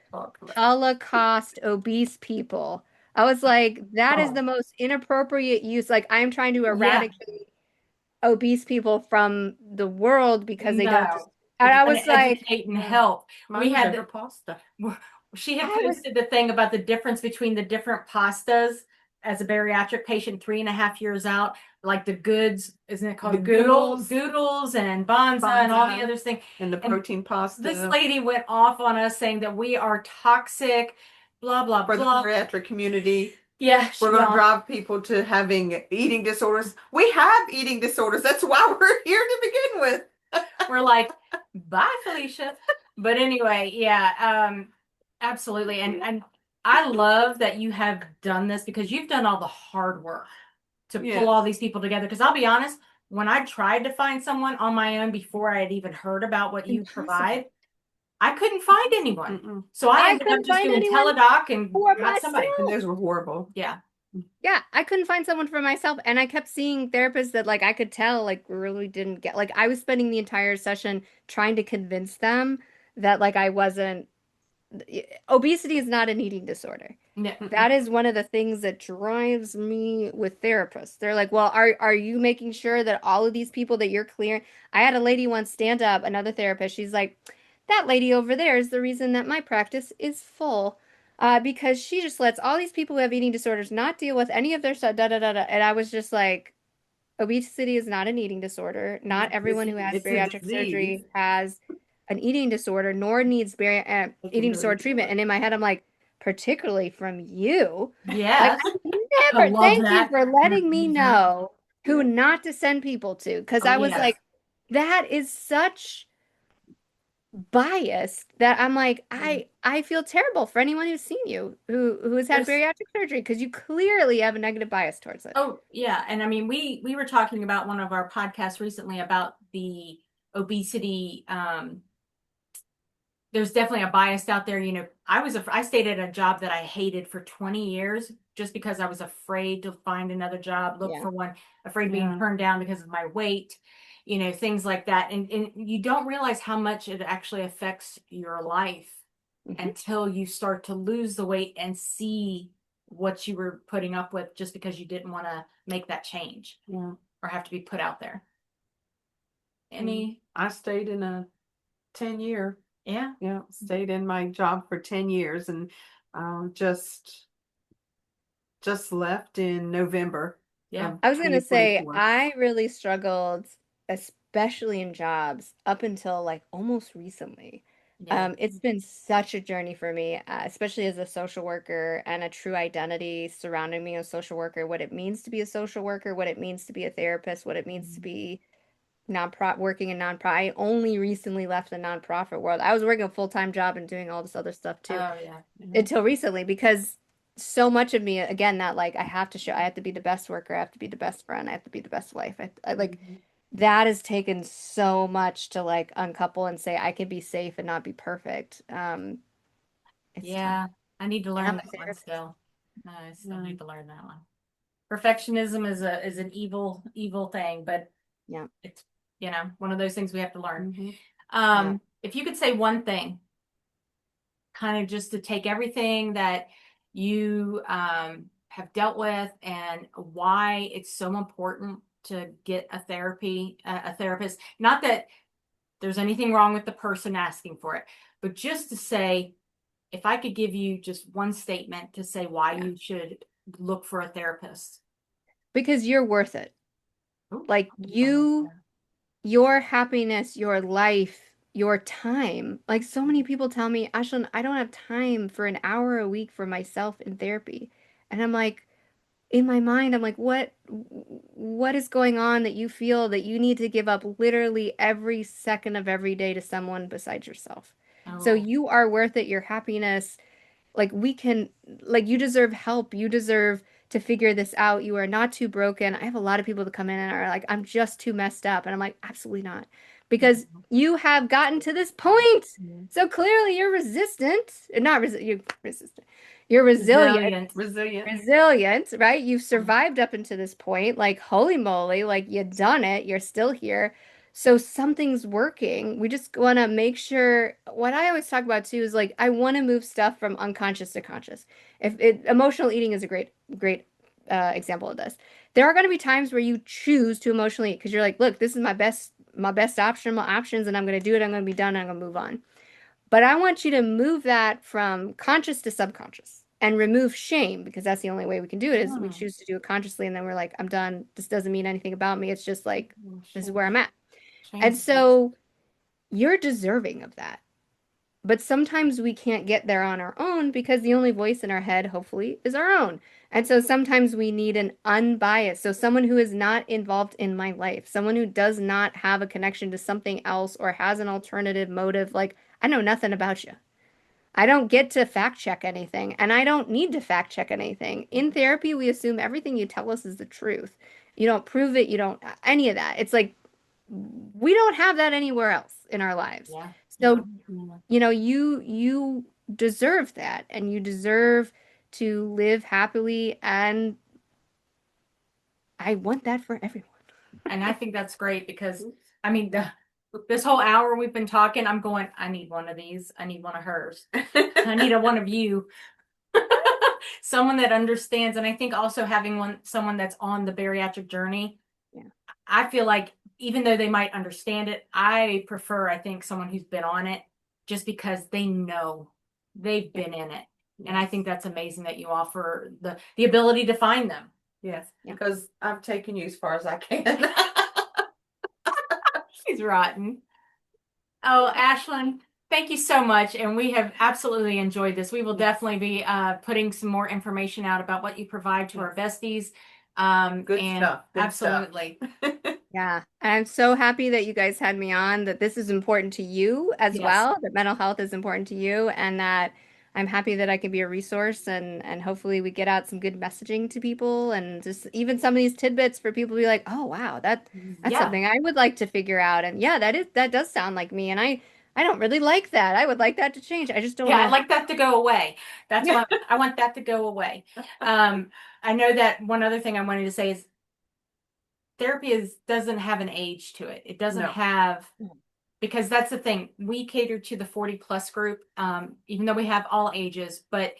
Speaker 3: Holocaust obese people. I was like, that is the most inappropriate use. Like, I'm trying to
Speaker 1: Yeah.
Speaker 3: eradicate obese people from the world because they don't just.
Speaker 1: No.
Speaker 3: And
Speaker 1: We're
Speaker 3: I
Speaker 1: trying
Speaker 3: was
Speaker 1: to
Speaker 3: like,
Speaker 1: educate and help.
Speaker 4: Mine
Speaker 1: We
Speaker 4: was
Speaker 1: had
Speaker 4: over
Speaker 1: the,
Speaker 4: pasta.
Speaker 1: she had
Speaker 3: I was,
Speaker 1: posted the thing about the difference between the different pastas as a bariatric patient, 3.5 years out, like the goods, isn't it called
Speaker 4: The goodles.
Speaker 1: Goodles and Bonza and all the other things.
Speaker 4: And the protein pasta.
Speaker 1: This lady went off on us saying that we are toxic, blah, blah,
Speaker 4: for
Speaker 1: blah.
Speaker 4: the bariatric community.
Speaker 1: Yeah,
Speaker 4: We're going to drive people to having eating disorders. We have eating disorders. That's why we're here to begin with.
Speaker 1: we're like, bye, Felicia. But anyway, yeah, absolutely. And I love that you have done this because you've done all the hard work to pull all these people together. Because I'll be honest, when I tried to find someone on my own before I had even heard about what you provide, I couldn't find anyone. So I ended up just doing teledoc and got somebody.
Speaker 4: And those were horrible.
Speaker 1: Yeah.
Speaker 3: Yeah, I couldn't find someone for myself, and I kept seeing therapists that like I could tell like really didn't get like I was spending the entire session trying to convince them that like I wasn't obesity is not an eating disorder.
Speaker 1: No.
Speaker 3: That is one of the things that drives me with therapists. They're like, "Well, are you making sure that all of these people that you're clearing?" I had a lady once stand up, another therapist. She's like, "That lady over there is the reason that my practice is full." Because she just lets all these people who have eating disorders not deal with any of their stuff, da da da da. And I was just like, obesity is not an eating disorder. Not everyone who has
Speaker 4: It's a
Speaker 3: bariatric
Speaker 4: disease.
Speaker 3: surgery has an eating disorder nor needs eating disorder treatment. And in my head, I'm like, particularly from you. Like,
Speaker 1: Yes.
Speaker 3: I
Speaker 1: I
Speaker 3: never,
Speaker 1: love
Speaker 3: thank you
Speaker 1: that.
Speaker 3: for letting me know who not to send people to. Because
Speaker 1: Oh,
Speaker 3: I was
Speaker 1: yes.
Speaker 3: like, that is such bias that I'm like, I feel terrible for anyone who's seen you who has had
Speaker 1: There's,
Speaker 3: bariatric surgery because you clearly have a negative bias towards it.
Speaker 1: oh, yeah. And I mean, we were talking about one of our podcasts recently about the obesity. There's definitely a bias out there. You know, I stayed at a job that I hated for 20 years just because I was afraid to find another job, look
Speaker 3: Yeah.
Speaker 1: for one, afraid of being turned down because of my weight, you know, things like that. And you don't realize how much it actually affects your life until you start to lose the weight and see what you were putting up with just because you didn't want to make that change or have to be put out there.
Speaker 4: I stayed in a 10-year.
Speaker 1: Yeah.
Speaker 4: Stayed in my job for 10 years and just left in November.
Speaker 1: Yeah.
Speaker 3: I was going to say,
Speaker 4: 2024.
Speaker 3: I really struggled, especially in jobs, up until like almost recently.
Speaker 1: Yeah.
Speaker 3: It's been such a journey for me, especially as a social worker and a true identity surrounding being a social worker, what it means to be a social worker, what it means to be a therapist, what it means to be nonprofit working in nonprofit. I only recently left the nonprofit world. I was working a full-time job and doing all this other stuff too
Speaker 1: Oh, yeah.
Speaker 3: until recently because so much of me, again, that like I have to show, I have to be the best worker, I have to be the best friend, I have to be the best wife. I like that has taken so much to like uncouple and say I can be safe and not be perfect. It's
Speaker 1: Yeah.
Speaker 3: tough.
Speaker 1: I need to
Speaker 3: And
Speaker 1: learn
Speaker 3: I'm a
Speaker 1: that one
Speaker 3: therapist.
Speaker 1: still. I still need to learn that one. Perfectionism is an evil thing, but
Speaker 3: Yeah.
Speaker 1: it's, you know, one of those things we have to learn.
Speaker 3: Yeah.
Speaker 1: If you could say one thing, kind of just to take everything that you have dealt with and why it's so important to get a therapist. Not that there's anything wrong with the person asking for it, but just to say, if I could give you just one statement to say why
Speaker 3: Yeah.
Speaker 1: you should look for a therapist.
Speaker 3: Because you're worth it.
Speaker 1: Ooh,
Speaker 3: Like your happiness, your life, your time. Like so many people tell me, Ashlyn, I don't have time for an hour a week for myself in therapy. And I'm like, in my mind, I'm like, what is going on that you feel that you need to give up literally every second of every day to someone besides yourself? So
Speaker 1: Oh,
Speaker 3: you are worth it, your happiness, like we can, like you deserve help. You deserve to figure this out. You are not too broken. I have a lot of people that come in and are like, I'm just too messed up. And I'm like, absolutely not. Because you have gotten to this point. So clearly you're resistant. You're resistant. You're resilient. Resilient, right? You've survived up until this point. Like, holy moly, like you done it. You're still here. So something's working. We just want to make sure. What I always talk about too is like I want to move stuff from unconscious to conscious. Emotional eating is a great example of this. There are going to be times where you choose to emotionally eat because you're like, look, this is my best option, my options, and I'm going to do it. I'm going to be done. I'm going to move on. But I want you to move that from conscious to subconscious and remove shame because that's the only way we can do it is we choose to do it consciously and then we're like, I'm done. This doesn't mean anything about me. It's just like, this is where I'm at. And so you're deserving of that. But sometimes we can't get there on our own because the only voice in our head, hopefully, is our own. And so sometimes we need an unbiased, so someone who is not involved in my life, someone who does not have a connection to something else or has an alternative motive. Like, I know nothing about you. I don't get to fact check anything, and I don't need to fact check anything. In therapy, we assume everything you tell us is the truth. You don't prove it, you don't any of that. It's like we don't have that anywhere else in our lives.
Speaker 1: yeah.
Speaker 3: So, you deserve that and you deserve to live happily and I want that for everyone.
Speaker 1: And I think that's great because I mean this whole hour we've been talking, I'm going, I need one of these. I need one of hers. I need one of you. Someone that understands. And I think also having someone that's on the bariatric journey.
Speaker 3: Yeah.
Speaker 1: I feel like even though they might understand it, I think someone who's been on it just because they know they've been in it. And I think that's amazing that you offer the ability to find them.
Speaker 4: Yes, because I've taken you as far as I can.
Speaker 1: She's rotten. Oh, Ashlyn, thank you so much. And we have absolutely enjoyed this. We will definitely be putting some more information out about what you provide to our besties.
Speaker 4: Good
Speaker 1: and
Speaker 4: stuff. Good stuff.
Speaker 1: absolutely.
Speaker 3: Yeah. And I'm so happy that you guys had me on, that this is important to you as
Speaker 1: Yes.
Speaker 3: well, that mental health is important to you, and that I'm happy that I can be a resource, and hopefully we get out some good messaging to people, and just even some of these tidbits for people to be like, oh wow, that's
Speaker 1: Yeah.
Speaker 3: something I would like to figure out. And yeah, that does sound like me. And I don't really like that. I would like that to change. I just don't
Speaker 1: Yeah,
Speaker 3: know.
Speaker 1: I'd like that to go away. That's
Speaker 3: Yeah.
Speaker 1: what I want that to go away. I know that one other thing I wanted to say is therapy doesn't have an age to it. It doesn't
Speaker 4: No.
Speaker 1: have, because that's the thing. We cater to the 40 plus group, even though we have all ages, but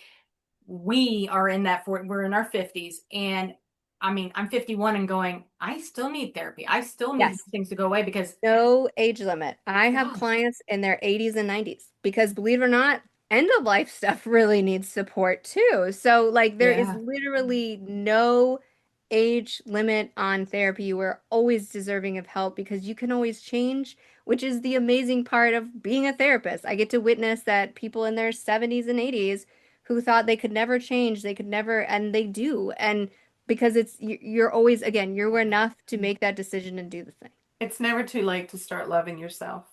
Speaker 1: we are in that we're in our 50s. And I mean, I'm 51 and going, I still need therapy. I still need
Speaker 3: Yes.
Speaker 1: things to go away because
Speaker 3: No age limit. I have
Speaker 1: Yeah.
Speaker 3: clients in their 80s and 90s because, believe it or not, end of life stuff really needs support too. So like there is
Speaker 4: Yeah.
Speaker 3: literally no age limit on therapy. You are always deserving of help because you can always change, which is the amazing part of being a therapist. I get to witness that people in their 70s and 80s who thought they could never change, they could never, and they do. And because you're always, again, you're enough to make that decision and do the thing.
Speaker 4: It's never too late to start loving yourself.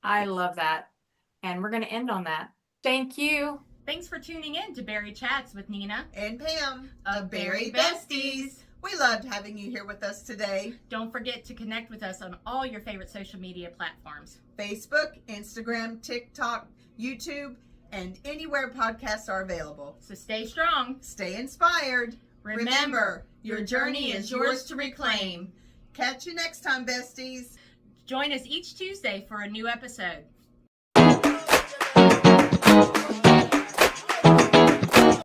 Speaker 1: I love that. And we're going to end on that. Thank you. Thanks for tuning in to Bari-Chatz with Nina
Speaker 2: And Pam
Speaker 1: of Bari-Bestiez.
Speaker 2: We loved having you here with us today.
Speaker 1: Don't forget to connect with us on all your favorite social media platforms.
Speaker 2: Facebook, Instagram, TikTok, YouTube, and anywhere podcasts are available.
Speaker 1: So stay strong.
Speaker 2: Stay inspired.
Speaker 1: Remember, your journey is yours to reclaim.
Speaker 2: Catch you next time, besties.
Speaker 1: Join us each Tuesday for a new episode.